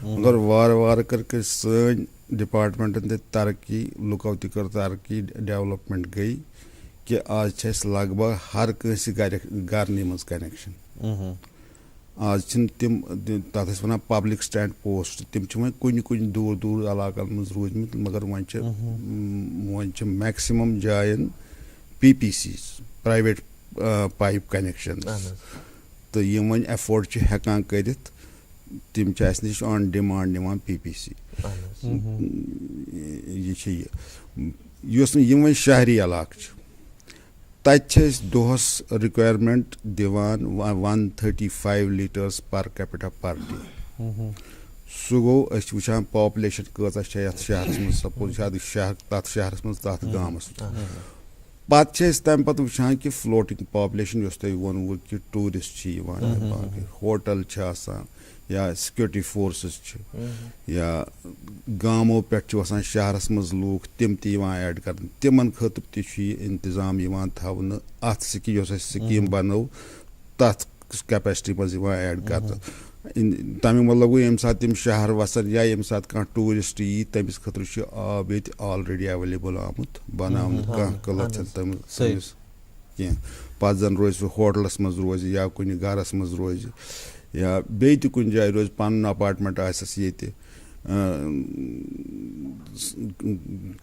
مگر وارٕ وارٕ کٔر سٲنۍ ڈپارٹمنٹن تہِ ترقی, لُکو تہِ کٔر ترقی, ڈیولپمنٹ گٔے کہِ آز چھِ اَسہِ لگ بگ ہر کٲنٛسہِ گرنٕے منٛز کنیکشن. آز چھِنہٕ تِم تَتھ ٲسۍ وَنان پبلک سٹینڈ پوسٹ, تِم چھِ وۄنۍ کُنہِ دوٗر دوٗر علاقن منٛز روٗدمٕتۍ, مگر وۄنۍ چھِ میکسِمم جاین PPCs پرایویٹ پایپ کنیکشن, تہٕ یِم وۄنۍ ایفٲرڈ چھِ ہٮ۪کان کٔرِتھ تِم چھِ اَسہِ نِش آن ڈِمانٛڈ نِوان PPC. یہِ چھِ یُس نہٕ یِم وۄنۍ شہری علاقہٕ چھِ تَتہِ چھِ أسۍ دۄہس رِکویرمنٹ دِوان 135 لیٖٹٲرٕس پر کیپِٹا پر ڈے. سُہ گوٚو أسۍ چھِ وٕچھان پاپولیشن کۭژاہ چھےٚ یتھ شہرس منٛز, سپوز تتھ شہرس منٛز تتھ گامس منٛز. پتہٕ چھِ أسۍ تمہِ پتہٕ وٕچھان کہِ فلوٹنگ پاپولیشن یۄس تۄہہِ ووٚنوُ کہِ ٹوٗرِسٹ چھِ یِوان, باقٕے ہوٹل چھِ آسان یا سِکیورٹی فورسز چھِ, یا گامو پٮ۪ٹھ چھِ وسان شہرس منٛز لوٗکھ تِم تہِ یِوان ایڈ کرنہٕ, تِمن خٲطرٕ تہِ چھُ یہِ انتظام یِوان تھاونہٕ. اتھ یۄس اَسہِ سکیٖم بنٲو تتھ کیپیسٹی منٛز یِوان ایڈ کرنہٕ. تمیُک مطلب گوٚو ییٚمہِ ساتہٕ تِم شہر وسن یا ییٚمہِ ساتہٕ کانٛہہ ٹوٗرِسٹ یی تٔمِس خٲطرٕ چھُ آب ییٚتہِ آلریڈی ایویلیبٕل آمُت بناونہٕ, کانٛہہ قٕلت چھنہٕ تٔمِس کینٛہہ. پتہٕ زن روزِ سُہ ہوٹلس منٛز روزِ یا کُنہِ گرس منٛز روزِ یا بیٚیہِ تہِ کُنہِ جایہِ روزِ, پنُن اپارٹمنٹ آسٮ۪س ییٚتہِ,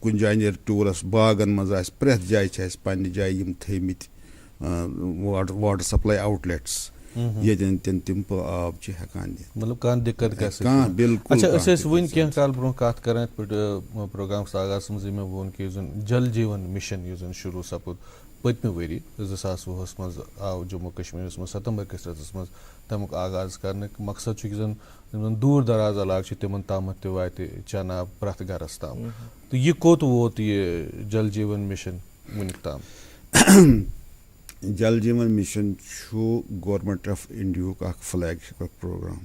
کُنہِ جایہِ نیرِ ٹوٗرس, باغن منٛز آسہِ, پرٛٮ۪تھ جایہِ چھِ اَسہِ پننہِ جایہِ یِم تھٲیمٕتۍ واٹر سپلاے آوُٹلیٹس ییٚتٮ۪ن تِم آب چھِ ہٮ۪کان دِتھ. مطلب کانٛہہ دِقت گژھِ کانٛہہ بالکُل. اچھا, أسۍ ٲسۍ وُنہِ کینٛہہ کال برونٛہہ کتھ کران یِتھ پٲٹھۍ پروگرامس آغازس منٛز مےٚ ووٚن کہِ یُس زن جل جیٖون مِشن یُس زن شروٗع سپُد پٔتمہِ ؤری 2020 منٛز آو جموں کشمیٖرس منٛز ستمبر کِس رٮ۪تس منٛز تمیُک آغاز کرنُک مقصد چھُ کہِ یِم زن دوٗر دراز علاقہٕ چھِ تِمن تامتھ تہِ واتہِ چٮ۪نہٕ آب پرٛٮ۪تھ گرس تام. تہٕ یہِ کوٚت ووت یہِ جل جیٖون مِشن وُنیُک تام؟ جل جیٖون مِشن چھُ گورمنٹ آف انڈیہُک اکھ فلیگ شِپ پروگرام,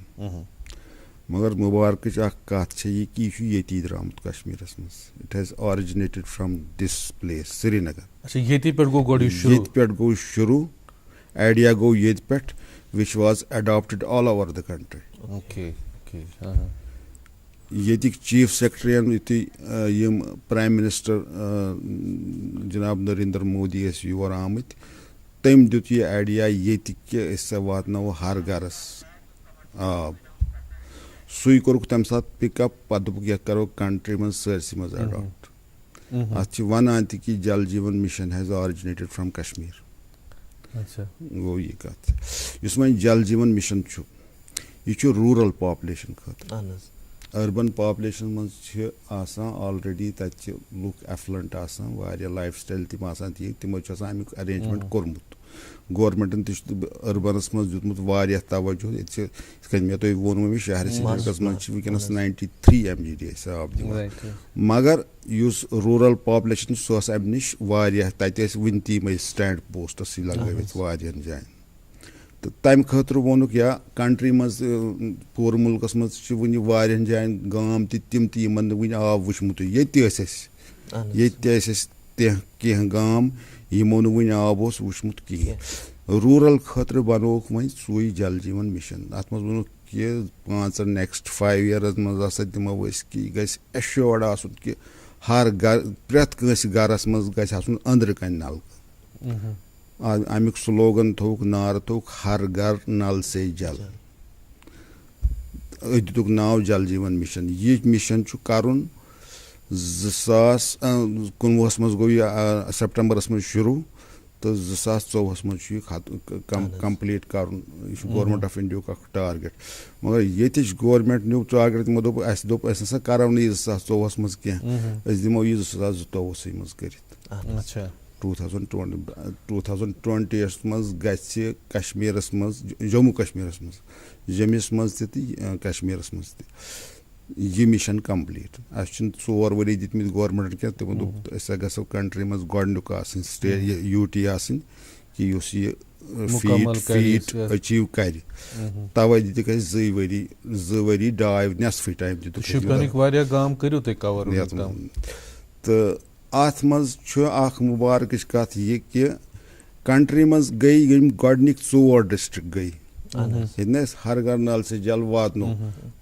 مگر مُبارکٕچ اکھ کتھ چھےٚ یہِ کہِ یہِ چھُ ییٚتی درٛامُت کشمیٖرس منٛز. It has originated from this place Srinagar. اچھا, ییٚتی پٮ۪ٹھ گوٚو گۄڈٕ ییٚتہِ پٮ۪ٹھ گوٚو شروٗع, آیڈیا گوٚو ییٚتہِ پٮ۪ٹھ, which was adapted all over the country. ییٚتِکۍ چیٖف سیکرٹرین یُتھُے یِم پرایم منسٹر جناب نریندر مودی ٲسۍ یور آمٕتۍ, تٔمۍ دیُت یہِ آیڈیا ییٚتہِ کہِ أسۍ ہسا واتناوو ہر گرس آب. سُے کوٚرُکھ تمہِ ساتہٕ پِک اپ, پتہٕ دوٚپُکھ یتھ کرو کنٹری منٛز سٲرسٕے منٛز اڈاپٹ. اتھ چھِ ونان تہِ کہِ جل جیٖون mission has originated from Kashmir. گوٚو یہِ کتھ. یُس وۄنۍ جل جیٖون مِشن چھُ یہِ چھُ روٗرل پاپولیشن خٲطرٕ. أربن پاپولیشن منٛز چھِ آسان آلریڈی تتہِ چھِ لُکھ ایفلنٹ آسان, واریاہ لایف سٹایل تِم آسان ٹھیٖک, تِمو چھُ آسان امیُک ارینجمنٹ کوٚرمُت. گورمنٹن تہِ چھُ أربنس منٛز دیُتمُت واریاہ توجہ. ییٚتہِ چھِ یِتھ کٔنۍ مےٚ تۄہہِ ووٚنوُ مےٚ شہرِ سرینگرس منٛز چھِ وٕنکیٚنس 93 MGD أسۍ آب دِوان, مگر یُس روٗرل پاپولیشن چھُ سُہ ٲس امہِ نِش واریاہ, تتہِ ٲسۍ وُنہِ تہِ یِمے سٹینڈ پوسٹس لگٲوِتھ واریاہن جاین. تہٕ تمہِ خٲطرٕ ووٚنُکھ یا کنٹری منٛز پوٗرٕ مُلکس منٛز چھِ وُنہِ واریاہن جاین گام تِم تہِ یِمن نہٕ وُنہِ آب وٕچھمُتٕے. ییٚتہِ تہِ ٲسۍ اَسہِ کینٛہہ گام یِمو نہٕ وُنہِ آب اوس وٕچھمُت کِہینۍ. روٗرل خٲطرٕ بنووُکھ وۄنۍ سُے جل جیٖون مِشن. اتھ منٛز ووٚنُکھ کہِ 5 نیکسٹ 5 years منٛز ہسا دِمو أسۍ کہِ یہِ گژھِ ایشورڈ آسُن کہِ ہر پرٛٮ۪تھ کٲنٛسہِ گرس منٛز گژھِ آسُن أنٛدرٕ کَنۍ نلکہٕ. امیُک سلوگن تھوٚوُکھ, نعرٕ تھوٚوُکھ ہر گر نل سے جل. أتھۍ دِتُکھ ناو جل جیٖون مِشن. یہِ مِشن چھُ کرُن 2019 منٛز گوٚو یہِ سپٹمبرس منٛز شروٗع تہٕ 2024 منٛز چھُ یہِ کمپلیٖٹ کرُن. یہِ چھُ گورمنٹ آف انڈیہُک اکھ ٹارگیٹ. مگر ییٚتِچ گورمنٹ نیوٗ ٹارگیٹ, تِمو دوٚپ أسۍ نسا کرو نہٕ یہِ 2024 منٛز کینٛہہ, أسۍ دِمو یہِ 2022 منٛز کٔرِتھ. 2020 منٛز گژھِ کشمیٖرس منٛز, جموں کشمیٖرس منٛز, جمِس منٛز تہِ تہٕ کشمیٖرس منٛز تہِ یہِ مِشن کمپلیٖٹ. اَسہِ چھِنہٕ 4 ؤری دِتمٕتۍ گورمنٹن کینٛہہ, تِمو دوٚپ أسۍ ہسا گژھو کنٹری منٛز گۄڈنیُک آسٕنۍ سٹیٹ UT آسٕنۍ کہ اس یہ مکمل فیٹ اچیو کرِ توے دِتِکھ اَسہِ 2 ؤری 2.5 نٮ۪صفٕے ٹایم دِتُکھ شُپینٕکۍ واریاہ گام کٔرِو تُہۍ کور تہٕ اَتھ منٛز چھُ اکھ مُبارکٕچ کتھ یہِ کہِ کنٹری منٛز گٔے یِم گۄڈنِکۍ 4 ڈسٹرک گٔے ییٚتہِ نہٕ اَسہِ ہر گھر نل سے جل واتنو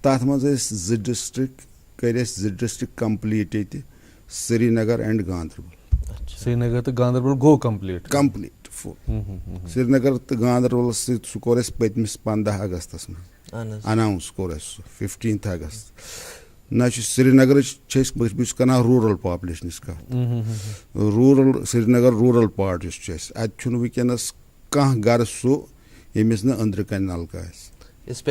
تتھ منٛز ٲسۍ 2 ڈسٹرک کٔرۍ اَسہِ 2 ڈسٹرک کمپلیٖٹ ییٚتہِ سرینگر اینڈ گاندربل سرینگر تہٕ گاندربل گوٚو کمپلیٖٹ سرینگر تہٕ گاندربلس سۭتۍ سُہ کوٚر اَسہِ پٔتمِس 15 اگستس منٛز اناوُنس کوٚر اَسہِ سُہ 15 اگست نہ چھُ سرینگرٕچ چھِ أسۍ بہٕ چھُس کران روٗرل پاپلیشنٕچ کتھ روٗرل سرینگر روٗرل پارٹ یُس چھُ اَسہِ اَتہِ چھُنہٕ وٕنکیٚنس کانٛہہ گرٕ سُہ ییٚمِس نہٕ أنٛدرٕ کَنۍ نلکہٕ آسہِ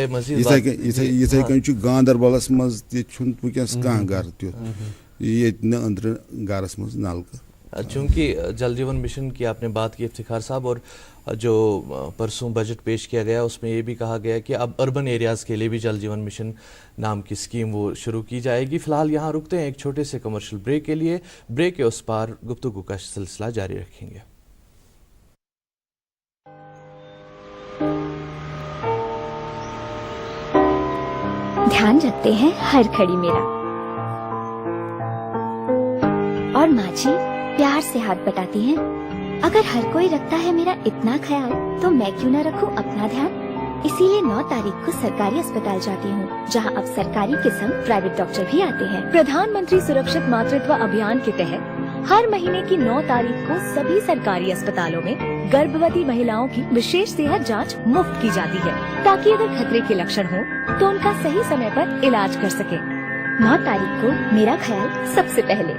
یِتھٕے کٔنۍ چھُ گاندربلس منٛز تہِ چھُنہٕ وٕنکیٚنس کانٛہہ گرٕ تیُتھ ییٚتہِ نہٕ أنٛدرٕ گرس منٛز نلکہٕ. چونکہ جل جیون مشن کی آپ نے بات کی افتخار صاحب، اور جو پرسوں بجٹ پیش کیا گیا اس میں یہ بھی کہا گیا کہ اب اربن ایریاز کے لیے بھی جل جیون مشن نام کی اسکیم وہ شروع کی جائے گی. فی الحال یہاں رکتے ہیں ایک چھوٹے سے کمرشل بریک کے لیے. بریک کے اس پار گفتگو کا سلسلہ جاری رکھیں گے. دھیان رکھتے ہیں ہر کھڑی میرا، اور ماں جی پیار سے ہاتھ بٹاتی ہیں. اگر ہر کوئی رکھتا ہے میرا اتنا خیال تو میں کیوں نہ رکھوں اپنا دھیان. اسی لیے 9 تاریخ کو سرکاری اسپتال جاتی ہوں، جہاں اب سرکاری کے سنگ پرائیویٹ ڈاکٹر بھی آتے ہیں. پردھان منتری سرکشت ماترتوا ابھیان کے تحت ہر مہینے کی 9 تاریخ کو سبھی سرکاری اسپتالوں میں گربھوتی مہیلاؤں کی وشیش صحت جانچ مفت کی جاتی ہے، تاکہ اگر خطرے کے لکشن ہوں تو ان کا صحیح سمے پر علاج کر سکیں. 9 تاریخ کو میرا خیال سب سے پہلے.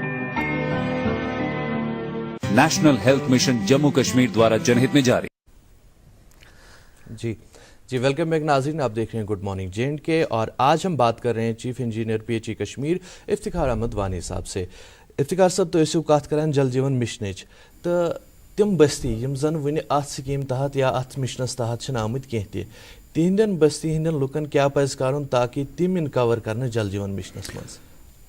National health mission Jammu Kashmir دوارا جنہت میں جاری. جی ویلکم بیک ناظرین، آپ دیکھ رہے ہیں گڈ مارننگ جے کے، اور آج ہم بات کر رہے ہیں chief engineer P H E Kashmir Iftikhar Ahmad Wani صاحب سے. افتخار صاحب تو ٲسِو کتھ کران جل جیون مشنٕچ، تہٕ تِم بستی یم زن وٕنہِ اتھ سکیٖم تحت یا اتھ مشنس تحت چھِنہٕ آمٕتۍ کینٛہہ تہِ، تِہنٛدٮ۪ن بستی ہٕنٛدٮ۪ن لُکن کیٛاہ پزِ کرُن تاکہِ تِم یِن کور کرنہٕ جل جیون مشنس منٛز؟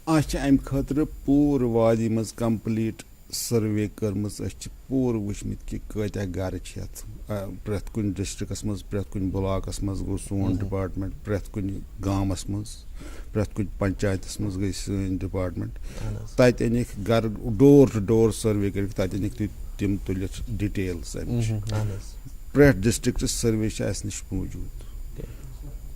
اَسہِ چھِ امہِ خٲطرٕ پوٗرٕ وادی منٛز کمپلیٖٹ سٔروے کٔرمٕژ. أسۍ چھِ پوٗرٕ وٕچھمٕتۍ کہِ کۭتیاہ گرٕ چھِ یتھ پرٛٮ۪تھ کُنہِ ڈسٹرکس منٛز، پرٛٮ۪تھ کُنہِ بلاکس منٛز گوٚو سون ڈپارٹمنٹ، پرٛٮ۪تھ کُنہِ گامس منٛز، پرٛٮ۪تھ کُنہِ پنچایتس منٛز گٔے سٲنۍ ڈپارٹمنٹ. تتہِ أنِکھ گرٕ ڈور ٹُو ڈور سٔروے کٔرِکھ، تتہِ أنِکھ تِم تُلِتھ ڈِٹیلز امِچ. پرٛٮ۪تھ ڈسٹرکٹٕچ سٔروے چھِ اسہِ نِش موٗجوٗد.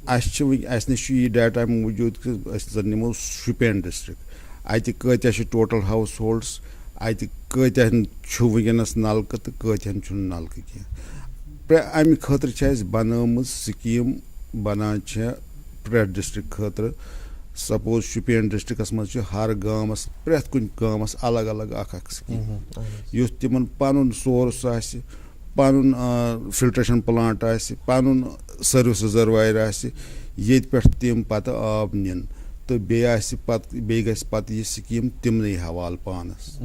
اسہِ نِش چھُ یہِ ڈیٹا موٗجوٗد کہِ أسۍ زن نِمو شُپین ڈسٹرک، اتہِ کۭتیاہ چھِ ٹوٹل ہاوُس ہولڈس، اتہِ کۭتیاہن چھُ وٕنکیٚنس نلکہٕ تہٕ کۭتیاہن چھُنہٕ نلکہٕ کینٛہہ. امہِ خٲطرٕ چھِ اسہِ بنٲومٕژ سکیٖم، بنان چھےٚ پرٛٮ۪تھ ڈسٹرک خٲطرٕ. سپوز شُپین ڈسٹرکس منٛز چھُ ہر گامس پرٛٮ۪تھ کُنہِ گامس الگ الگ اکھ سکیٖم، یُتھ تِمن پنُن سورس آسہِ، پنُن فلٹریشن پلانٹ آسہِ، پنُن سٔروِس رِزرویر آسہِ، ییٚتہِ پٮ۪ٹھ تِم پتہٕ آب نِن، تہٕ بیٚیہِ گژھِ پتہٕ یہِ سکیٖم تِمنٕے حوالہٕ پانس،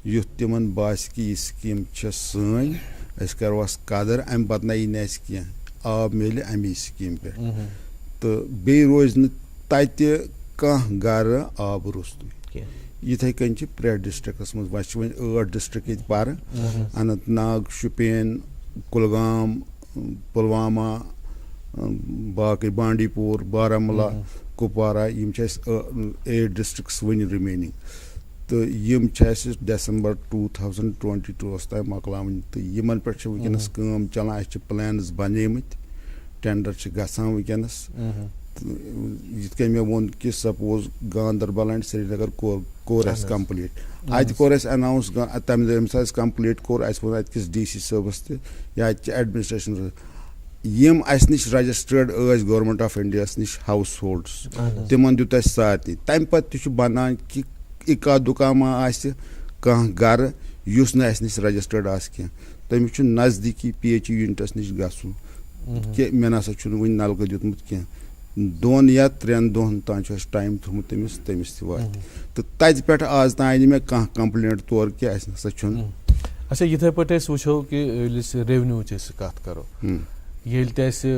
یُتھ تِمن باسہِ کہِ یہِ سکیٖم چھےٚ سٲنۍ، أسۍ کرو اَتھ قدر، امہِ پتہٕ نہ یی نہٕ اَسہِ کینٛہہ، آب میلہِ امی سکیٖم پٮ۪ٹھ. تہٕ بیٚیہِ روزِ نہٕ تتہِ کانٛہہ گرٕ آبہٕ روٚستُے. یِتھٕے کٔنۍ چھِ پرٛٮ۪تھ ڈسٹرکس منٛز. وۄنۍ چھِ وۄنۍ 8 ڈسٹرک ییٚتہِ پرٕ، اننت ناگ، شُپین، کُلگام، پُلوامہ، باقٕے بانڈی پور، بارہمولہ، کُپوارہ، یِم چھِ اَسہِ 8 ڈسٹرکس وٕنہِ رِمینِنگ. تہٕ یِم چھِ اَسہِ ڈیسمبر 2022 تام مۄکلاوٕنۍ. تہٕ یِمن پٮ۪ٹھ چھِ وٕنکیٚنس کٲم چلان. اَسہِ چھِ پلانٕز بنیمٕتۍ، ٹینڈر چھِ گژھان وٕنکیٚنس. یِتھ کٔنۍ مےٚ ووٚن کہِ سپوز گاندربل اینڈ سرینگر کوٚر اَسہِ کمپلیٖٹ. اَتہِ کوٚر اَسہِ اناوُنس تمہِ دۄہ ییٚمہِ ساتہٕ اَسہِ کمپلیٖٹ کوٚر، اَسہِ ووٚن اَتہِ کِس ڈی سی صٲبس تہِ یا اَتہِ چہِ ایڈمنسٹریشن یِم اَسہِ نِش رجسٹٲرڈ ٲسۍ گورمنٹ آف انڈیاہس نِش ہاوُس ہولڈس، تِمن دیُت اَسہِ ساتھی. تمہِ پتہٕ تہِ چھُ بنان کہِ اِکا دُکا ما آسہِ کانٛہہ گرٕ یُس نہٕ اَسہِ نِش رجسٹٲرڈ آسہِ کینٛہہ، تٔمِس چھُ نزدیٖکی پی ایچ ای یوٗنٹس نِش گژھُن کہِ مےٚ نسا چھُنہٕ وُنہِ نلکہٕ دیُتمُت کینٛہہ. 2 یا 3 دۄہن تام چھُ اَسہِ ٹایم تھوٚمُت تٔمِس تہِ واتہِ. تہٕ تَتہِ پٮ۪ٹھ آز تام آیہِ نہٕ مےٚ کانٛہہ کمپلینٹ تور کہِ اَسہِ نسا چھُنہٕ. اچھا یِتھٕے پٲٹھۍ أسۍ وٕچھو کہِ ییٚلہِ أسۍ ریونیوٗچ أسۍ کتھ کرو، ییٚلہِ تہِ اَسہِ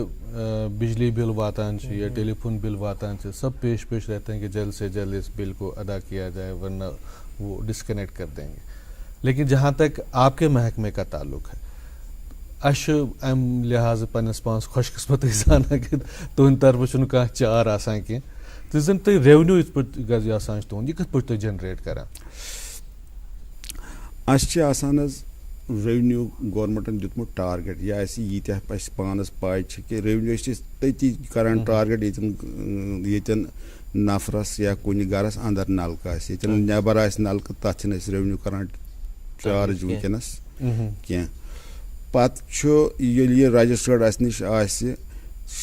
بجلی بل واتان چھِ یا ٹیلی فون بل واتان چھِ، سب پیش رہتے ہیں کہ جلد سے جلد اس بل کو ادا کیا جائے ورنہ وہ ڈسکنیکٹ کر دیں گے. لیکن جہاں تک آپ کے محکمے کا تعلق ہے، اَسہِ اَمہِ لحاظ پنٛنِس پانَس خوش قٕسمتی زانان کہ تُہنٛدِ طرفہٕ چھُنہٕ کانٛہہ چار آسان کینٛہہ تہٕ زَن تُہۍ ریونیوٗ یِتھ پٲٹھۍ گژھِ آسان چھُ تُہُنٛد یہِ کِتھ پٲٹھۍ تُہۍ جنریٹ کران؟ اَسہِ چھِ آسان حظ ریونیوٗ گورمنٹن دیُتمُت ٹارگیٹ یہِ آسہِ ییٖتیاہ اَسہِ پانَس پاے چھِ کہِ ریونیوٗ چھِ تٔتی کران ٹارگیٹ ییٚتٮ۪ن نفرس یا کُنہِ گرس اندر نلکہٕ آسہِ ییٚتٮ۪ن نٮ۪بر آسہِ نلکہٕ تتھ چھِنہٕ أسۍ ریونیوٗ کران چارج وٕنکیٚنس کینٛہہ. پتہٕ چھُ ییٚلہِ یہِ رجسٹٲرڈ اسہِ نِش آسہِ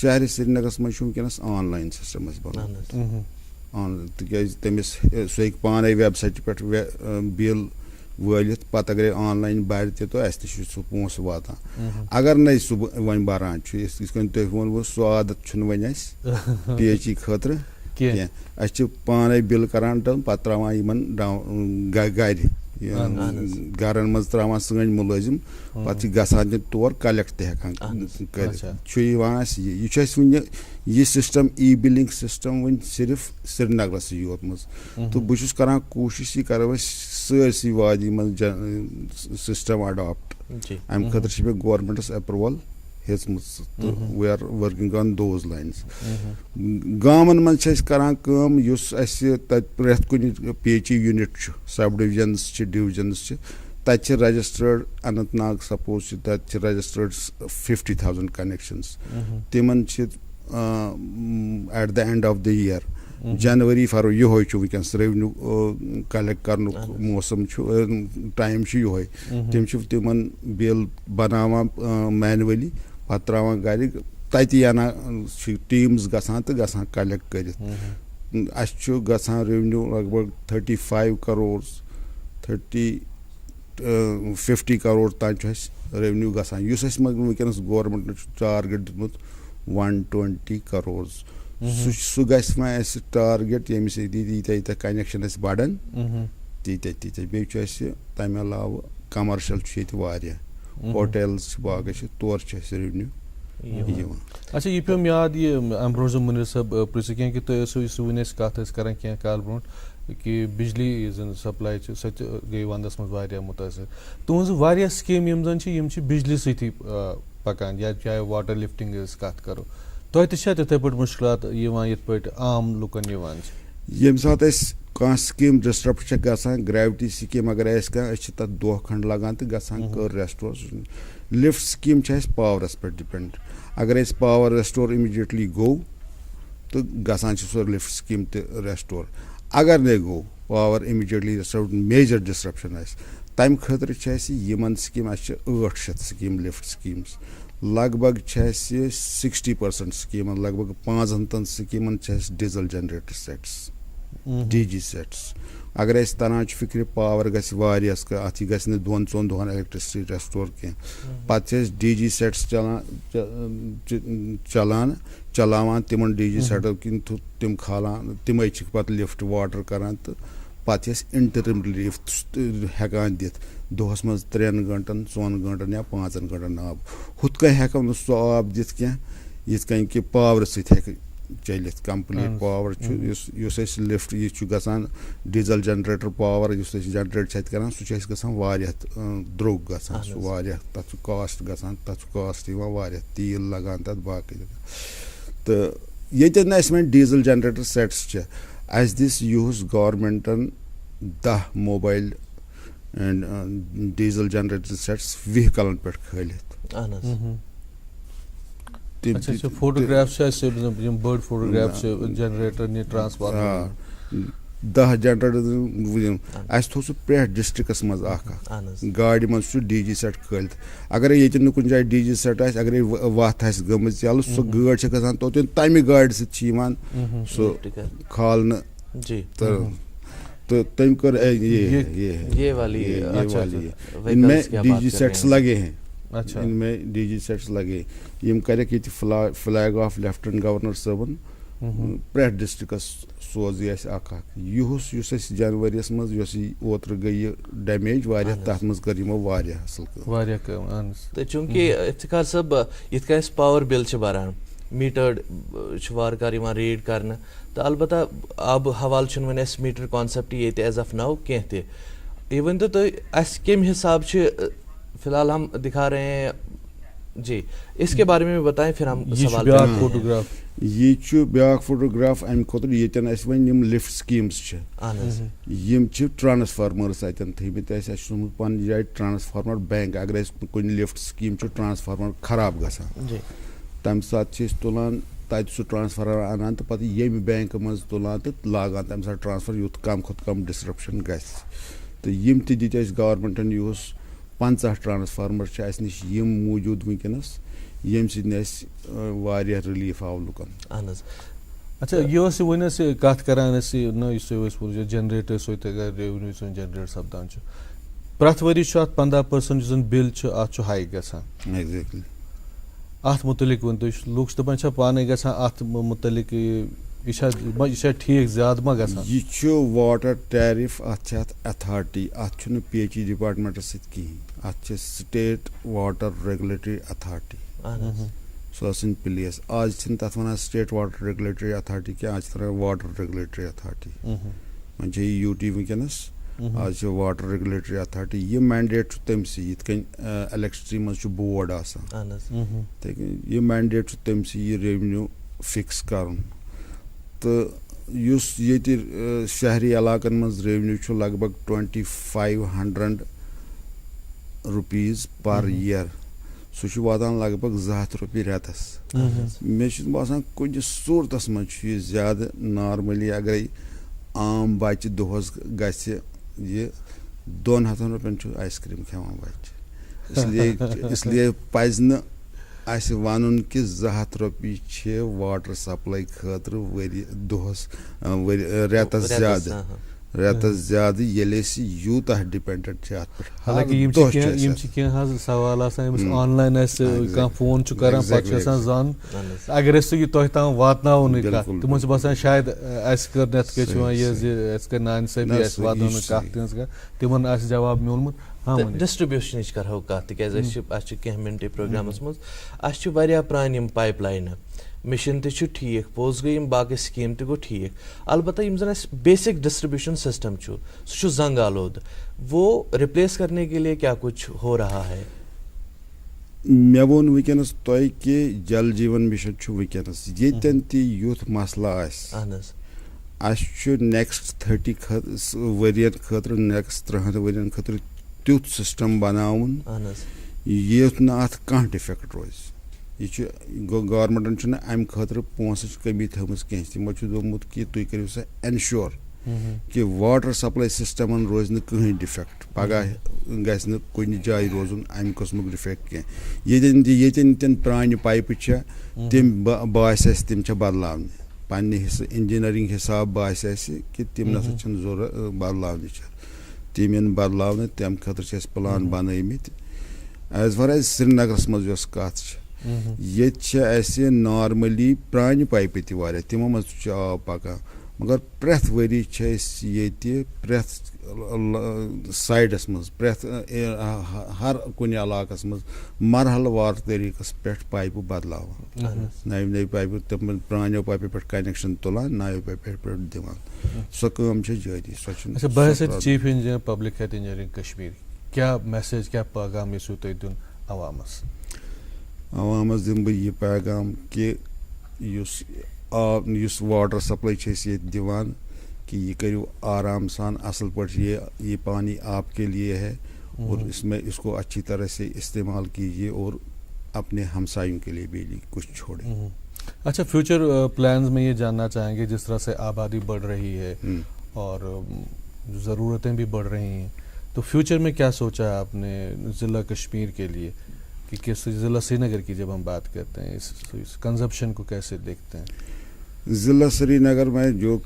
شہرِ سرینگرس منٛز چھُ وٕنکیٚنس آن لاین سسٹم اسہِ بنومُت تِکیازِ تٔمِس سُہ ہیٚکہِ پانے ویب سایٹہِ پٮ۪ٹھ بِل وٲلِتھ پتہٕ اگرے آن لاین برِ تہِ تہٕ اسہِ تہِ چھُ سُہ پونٛسہٕ واتان. اگر نہٕ أسۍ سُہ وۄنۍ بران چھُ یِتھ کٔنۍ تۄہہِ ووٚنوُ سُہ عادت چھُنہٕ وۄنۍ اسہِ پی ایچ ای خٲطرٕ کینٛہہ. أسۍ چھِ پانے بِل کران پتہٕ تراوان یِمن گرِ گرن منٛز تراوان سٲنۍ مُلٲزِم پتہٕ چھِ گژھان تِم تور کلیکٹ تہِ ہٮ۪کان کٔرِتھ. چھُ یِوان اَسہِ یہِ چھُ اَسہِ وُنہِ یہِ سسٹم ای بِلنگ سسٹم وُنہِ صرف سرینگرسٕے یوت منٛز تہٕ بہٕ چھُس کران کوٗشش یہِ کرو أسۍ سٲرسٕے وادی منٛز سسٹم اڈاپٹ. امہِ خٲطرٕ چھِ مےٚ گورمنٹس اپروول ہیٚژمٕژ تہٕ we are working on those lines. گامن منٛز چھِ أسۍ کران کٲم یُس اَسہِ تتہِ پرٛٮ۪تھ کُنہِ پی ایچ ای یوٗنٹ چھُ سب ڈِوجنز چھِ ڈِوجنز چھِ تتہِ چھِ رجسٹٲرڈ اننت ناگ سپوز چھِ تتہِ چھِ رجسٹٲرڈ 50,000 کنیکشنز. تِمن چھِ at the end of the year جنؤری فروری یِہوے چھُ وٕنکیٚنس ریونیوٗ کلیکٹ کرنُک موسم چھُ ٹایم چھُ یِہوے. تِم چھِ تِمن بِل بناوان مینولی پتہٕ تراوان گرِ تتی انان چھِ ٹیٖمز گژھان تہٕ گژھان کلیکٹ کٔرِتھ. اَسہِ چھُ گژھان ریونیوٗ لگ بگ 35 crores 50 crore تام چھُ اَسہِ ریونیوٗ گژھان یُس اَسہِ مگر وٕنکیٚنس گورمنٹن چھُ ٹارگیٹ دیُتمُت 120 crores. سُہ گژھِ وۄنۍ اَسہِ ٹارگیٹ ییٚمہِ سۭتۍ ییٖتیاہ کنیکشن اَسہِ بڑان تیٖتیاہ بیٚیہِ چھُ اَسہِ تَمہِ علاوٕ کمرشل چھُ ییٚتہِ واریاہ ہوٹلز چھِ باقٕے چھِ تور چھُ اَسہِ ریونیوٗ یِوان. اچھا یہِ پیوٚم یاد یہِ اَمہِ برونٛٹھ زن مُنیٖر صٲب پرٛژھِ کینٛہہ کہِ تُہۍ ٲسِو یُس وٕنۍ أسۍ کتھ ٲسۍ کران کینٛہہ کال برونٛٹھ کہِ بجلی یُس زن سپلاے چھِ سۄ تہِ گٔے ونٛدس منٛز واریاہ مُتٲثر. تُہنٛز واریاہ سکیٖم یِم زن چھِ یِم چھِ بجلی سۭتی پکان یا چاہے واٹر لفٹنگ ہٕنٛز کتھ کرو تۄہہِ تہِ چھا تِتھٕے پٲٹھۍ مُشکلات یِوان یِتھ پٲٹھۍ عام لُکن یِوان چھِ؟ ییٚمہِ ساتہٕ أسۍ کانٛہہ سکیٖم ڈسٹربٹ چھےٚ گژھان گریوٹی سکیٖم اگر آسہِ کانٛہہ أسۍ چھِ تتھ دۄہ کھنٛڈ لگان تہٕ گژھان کٔر ریسٹور. لفٹ سکیٖم چھِ اَسہِ پاورس پٮ۪ٹھ ڈِپینڈ. اگر اَسہِ پاور ریسٹور اِمیٖڈیٹلی گوٚو تہٕ گژھان چھِ سۄ لفٹ سکیٖم تہِ ریسٹور. اگر نَے گوٚو پاور اِمیٖڈیٹلی ریسٹور میجر ڈسٹربشن آسہِ تمہِ خٲطرٕ چھِ اَسہِ یِمن سکیٖم اَسہِ چھِ 800 سکیٖم لفٹ سکیٖمٕز. لگ بگ چھِ اَسہِ 60% سکیٖمن لگ بگ 500 سکیٖمن چھِ اَسہِ ڈیٖزل جنریٹر سیٹس DG سیٹس. اگر اَسہِ تران چھُ فِکرِ پاور گژھِ واریاہس اتھ یہِ گژھِ نہٕ 2-3 دۄہن الیکٹرسٹی ریسٹور کینٛہہ پتہٕ چھِ أسۍ DG سیٹس چلاوان تِمن DG سیٹو کِنۍ تِم کھالان تِمے چھِ پتہٕ لفٹ واٹر کران تہٕ پتہٕ چھِ أسۍ اِنٹرم لفٹ ہٮ۪کان دِتھ دۄہس منٛز 3 گنٹن 4 گنٹن یا 5 گنٹن آب. ہُتھ کٔنۍ ہٮ۪کو نہٕ سُہ آب دِتھ کینٛہہ یِتھ کٔنۍ کہِ پاورٕ سۭتۍ ہٮ۪کہِ چٔلِتھ. کمپلیٖٹ پاور چھُ یُس اَسہِ لفٹ یہِ چھُ گژھان ڈیٖزل جنریٹر پاور یُس أسۍ جنریٹ چھِ اَتہِ کران سُہ چھُ اَسہِ گژھان واریاہ درٛوگ گژھان سُہ واریاہ تتھ چھُ کاسٹ گژھان تتھ چھُ کاسٹ یِوان واریاہ تیٖل لگان تتھ باقٕے تہٕ ییٚتٮ۪ن نہٕ اَسہِ وۄنۍ ڈیٖزل جنریٹر سیٹس چھِ اَسہِ دِژ یِہُس گورمنٹن 10 موبایل ڈیٖزل جنریٹر سیٹس ویٖکلن پٮ۪ٹھ کھٲلِتھ. فوٹوگراف چھِ اَسہِ یِم بٔڑ فوٹوگراف چھِ جنریٹر نہِ ٹرانسفارمر 10 جنریٹر اَسہِ تھوٚو سُہ پرٛٮ۪تھ ڈسٹرکس منٛز اکھ گاڑِ منٛز چھُ DG سیٹ کھٲلِتھ. اگرے ییٚتٮ۪ن نہٕ کُنہِ جایہِ DG سیٹ آسہِ اگرے وتھ آسہِ گٔمٕژ یَلہٕ سۄ گٲڑۍ چھِ گژھان توٚتٮ۪ن تمہِ گاڑِ سۭتۍ چھِ یِوان سُہ کھالنہٕ تہٕ تٔمۍ کٔر مےٚ DG سیٹس لگے ہیں ان میں DG سیٹس لگے یِم کریکھ ییٚتہِ فلیگ آف لیفٹنٹ گورنر صٲبن پرٛٮ۪تھ ڈسٹرکس سوزے اَسہِ اکھ یِہُس یُس اَسہِ جنؤری یس منٛز یۄس یہِ اوترٕ گٔے یہِ ڈیمیج واریاہ تتھ منٛز کٔر یِمو واریاہ اصل کٲم. تہٕ چوٗنٛکہِ افتخار صٲب یِتھ کٔنۍ أسۍ پاور بِل چھِ بران میٖٹٲرڈ چھُ وارٕ کارٕ یِوان ریڈ کرنہٕ تہٕ البتہ آبہٕ حوالہٕ چھُنہٕ وۄنۍ اَسہِ میٖٹر کانسیپٹ ییٚتہِ ایز آف نو کینٛہہ تہِ. یہِ ؤنۍتو تُہۍ اَسہِ کَمہِ حساب چھِ فی الحال ہم دکھا رہے ہیں جی اس کے بارے میں بھی بتائیں پھر ہم یہ سوال بیاکھ کرتے ہیں. فوٹوگراف یہ چھُ بیاکھ فوٹوگراف امہِ خٲطرٕ ییٚتٮ۪ن اَسہِ وۄنۍ یِم لِفٹ سکیٖمٕز چھِ اہن حظ یِم چھِ ٹرانسفارمٲرٕس اَتٮ۪ن تھٲیمٕتۍ اَسہِ چھُ تھوٚمُت پنٛنہِ جایہِ ٹرانسفارمر بینک اگر اَسہِ کُنہِ لِفٹ سکیٖم چھُ ٹرانسفارمر خراب گژھان جی تَمہِ ساتہٕ چھِ أسۍ تُلان تَتہِ سُہ ٹرانسفارمر اَنان تہٕ پَتہٕ ییٚمہِ بینکہٕ منٛز تُلان تہٕ لاگان تَمہِ ساتہٕ ٹرانسفر یُتھ کم کھۄتہٕ کم ڈِسرپشن گژھِ تہٕ یِم تہِ دِتۍ اَسہِ گورمنٹن یُس 50 ٹرانسفارمر چھِ اَسہِ نِش یِم موٗجوٗد وٕنکیٚنس ییٚمہِ سۭتۍ نہٕ اَسہِ واریاہ رِلیٖف آو لُکن. اہن حظ اچھا یہ ؤنۍ اَسہِ کَتھ کران أسۍ نہ یُس تۄہہِ ٲسۍ ووٚنمُت جنریٹر سۭتۍ اگر ریونیوٗ سۭتۍ جنریٹ سپدان چھُ پرٛٮ۪تھ ؤری چھُ اَتھ 15% یُس زن بِل چھُ اَتھ چھُ ہاے گژھان ایگزیکٹلی اَتھ مُتعلِق ؤنۍ تُہۍ لُکھ چھِ دَپان چھا پانے گژھان اَتھ مُتعلِق یہِ چھا ٹھیٖک زیادٕ ما گژھان؟ یہِ چھُ واٹر ٹیرِف اَتھ چھِ اَتھ ایتھارٹی اَتھ چھُنہٕ پی ایچ ای ڈِپاٹمنٹس سۭتۍ کِہینۍ اَتھ چھِ سٹیٹ واٹر ریگولیٹری ایتھارٹی اہن حظ سۄ ٲس اِن پلیس آز چھِنہٕ تَتھ وَنان سٹیٹ واٹر ریگولیٹری ایتھارٹی کینٛہہ آز چھِ تھاوان واٹر ریگولیٹری ایتھارٹی وۄنۍ چھِ یہِ یوٗ ٹی وٕنکیٚنس آز چھِ واٹر ریگولیٹری ایتھارٹی یہِ مینڈیٹ چھُ تٔمسٕے یِتھ کٔنۍ الیکٹرسٹی منٛز چھُ بورڈ آسان اہن حظ یِتھٕے کٔنۍ یہِ مینڈیٹ چھُ تٔمسٕے یہِ ریونیوٗ فِکس کَرُن تہٕ یُس ییٚتہِ شہری علاقن منٛز ریونیوٗ چھُ لگ بگ 2500 رُپیٖز پر یِیَر سُہ چھُ واتان لگ بگ 200 رۄپیہِ رٮ۪تس مےٚ چھُ باسان کُنہِ صوٗرتس منٛز چھُ یہِ زیادٕ نارمٔلی اگرے عام بچہِ دۄہس گژھِ یہِ 200 رۄپین چھُ آیِس کرٛیٖم کھٮ۪وان بچہِ اس لیے پزِ نہٕ اَسہِ وَنُن کہِ 200 رۄپیہِ چھِ واٹر سپلاے خٲطرٕ ؤری دۄہس رٮ۪تس زیادٕ ییٚلہِ أسۍ یوٗتاہ ڈِپینڈنٹ چھِ اَتھ پٮ۪ٹھ. حالانکہِ یِم چھِ کینٛہہ حظ سوال آسان ییٚمِس آن لاین آسہِ کانٛہہ فون چھُ کران پتہٕ چھُ آسان زانُن اگر أسۍ سُہ یہِ تۄہہِ تام واتناوُن یہِ کتھ تِمن چھُ باسان شاید اَسہِ کٔر نہٕ یِتھ کٔنۍ چھُ یِوان یہِ زِ اَسہِ کٔر نااِنصٲفی اَسہِ واتنٲو نہٕ کتھ تِہنٛز کانٛہہ تِمن آسہِ جواب میوٗلمُت. ڈسٹربیوشنٕچ کرہو کتھ تِکیازِ أسۍ چھِ کینٛہہ مِنٹٕے پروگرامس منٛز اَسہِ چھِ واریاہ پرانہِ یِم پایپ لاینہٕ مِشیٖن تہِ چھُ ٹھیٖک پوٚز گٔے یِم باقٕے سکیٖم تہِ گوٚو ٹھیٖک البتہ یِم زن اَسہِ بیسک ڈسٹربیوشن سسٹم چھُ سُہ چھُ زنٛگ آلود وہ ریپلیس کرنے کے لیے کیا کچھ ہو رہا ہے؟ مےٚ ووٚن وٕنکیٚنس تۄہہِ کہِ جل جیٖون مِشن چھُ وٕنکیٚنس ییٚتٮ۪ن تہِ یُتھ مسلہٕ آسہِ اہن حظ اَسہِ چھُ نیکسٹ 30 ؤرین خٲطرٕ نیکسٹ 30 ؤرین خٲطرٕ تیُتھ سسٹم بناوُن اہن حظ یُتھ نہٕ اَتھ کانٛہہ ڈِفیکٹ روزِ. یہِ چھُ گورمنٹن چھُنہٕ اَمہِ خٲطرٕ پونٛسٕچ کٔمی تھٲومٕژ کینٛہہ تِمو چھُ دوٚپمُت کہِ تُہۍ کٔرِو سا اٮ۪نشور کہِ واٹر سپلاے سسٹمن روزِ نہٕ کٕہٕنۍ ڈِفیکٹ پگہہ گژھِ نہٕ کُنہِ جایہِ روزُن اَمہِ قٕسمُک ڈِفیکٹ کینٛہہ ییٚتٮ۪ن تہِ پرانہِ پایپہٕ چھےٚ تِم باسہِ اَسہِ تِم چھےٚ بدلاونہِ پننہِ حِصہٕ انجیٖنرِنٛگ حِساب باسہِ اَسہِ کہِ تِم نسا چھِنہٕ ضروٗرت بدلاونٕچ تِم یِن بدلاونہٕ تَمہِ خٲطرٕ چھِ اَسہِ پٕلان بنٲومٕتۍ. ایز فار ایز سرینگرس منٛز یۄس کتھ چھِ ییٚتہِ چھِ اَسہِ نارملی پرانہِ پایپہٕ تہِ واریاہ تِمو منٛز تہِ چھُ آب پکان مگر پرٛٮ۪تھ ؤری چھِ أسۍ ییٚتہِ پرٛٮ۪تھ سایڈس منٛز پرٛٮ۪تھ ہر کُنہِ علاقس منٛز مرحلہٕ وار طٔریٖقس پٮ۪ٹھ پایپہٕ بدلاوان نوِ پایپہٕ تِمن پرانیو پایپو پٮ۪ٹھ کنیکشن تُلان نوِ پایپہٕ پٮ۪ٹھ دِوان سۄ کٲم چھِ جٲری سۄ چھِ. بہٕ ہسا chief engineer public health engineering Kashmir کیٛاہ میسیج کیٛاہ پیغام یژھِو تُہۍ دیُن عوامس؟ عوامس دِمہٕ بہٕ یہِ پیغام کہِ یُس واٹر سپلاے چھِ أسۍ ییٚتہِ دِوان کہ یہ کریو آرام سان اصل پٲٹھۍ یہ پانی آپ کے لیے ہے اور اس کو اچھی طرح سے استعمال کیجیے اور اپنے ہمسایوں کے لیے بھی کچھ چھوڑیں. اچھا فیوچر پلانز میں یہ جاننا چاہیں گے جس طرح سے آبادی بڑھ رہی ہے اور ضرورتیں بھی بڑھ رہی ہیں تو فیوچر میں کیا سوچا ہے آپ نے ضلع کشمیر کے لیے کہ کس ضلع سری نگر کی جب ہم بات کرتے ہیں اس کنزپشن کو کیسے دیکھتے ہیں؟ ضلع سری نگر میں جو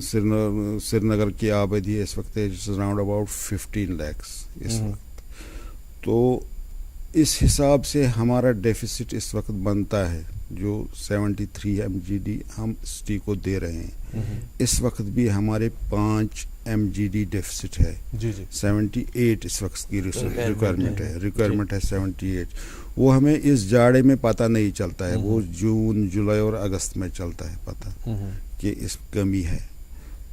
سری نگر کی آبادی اس وقت ہے اراؤنڈ اباؤٹ 15 lakhs اس وقت. تو اس حساب سے ہمارا ڈیفیسٹ اس وقت بنتا ہے جو 73 MGD ہم سٹی کو دے رہے ہیں. اس وقت بھی ہمارے 5 MGD ڈیفیسٹ ہے. 78 اس وقت کی ریکوائرمنٹ ہے 78. وہ ہمیں اس جاڑے میں پتہ نہیں چلتا ہے, وہ جون جولائی اور اگست میں چلتا ہے پتہ کہ اس کمی ہے.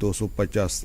250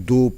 2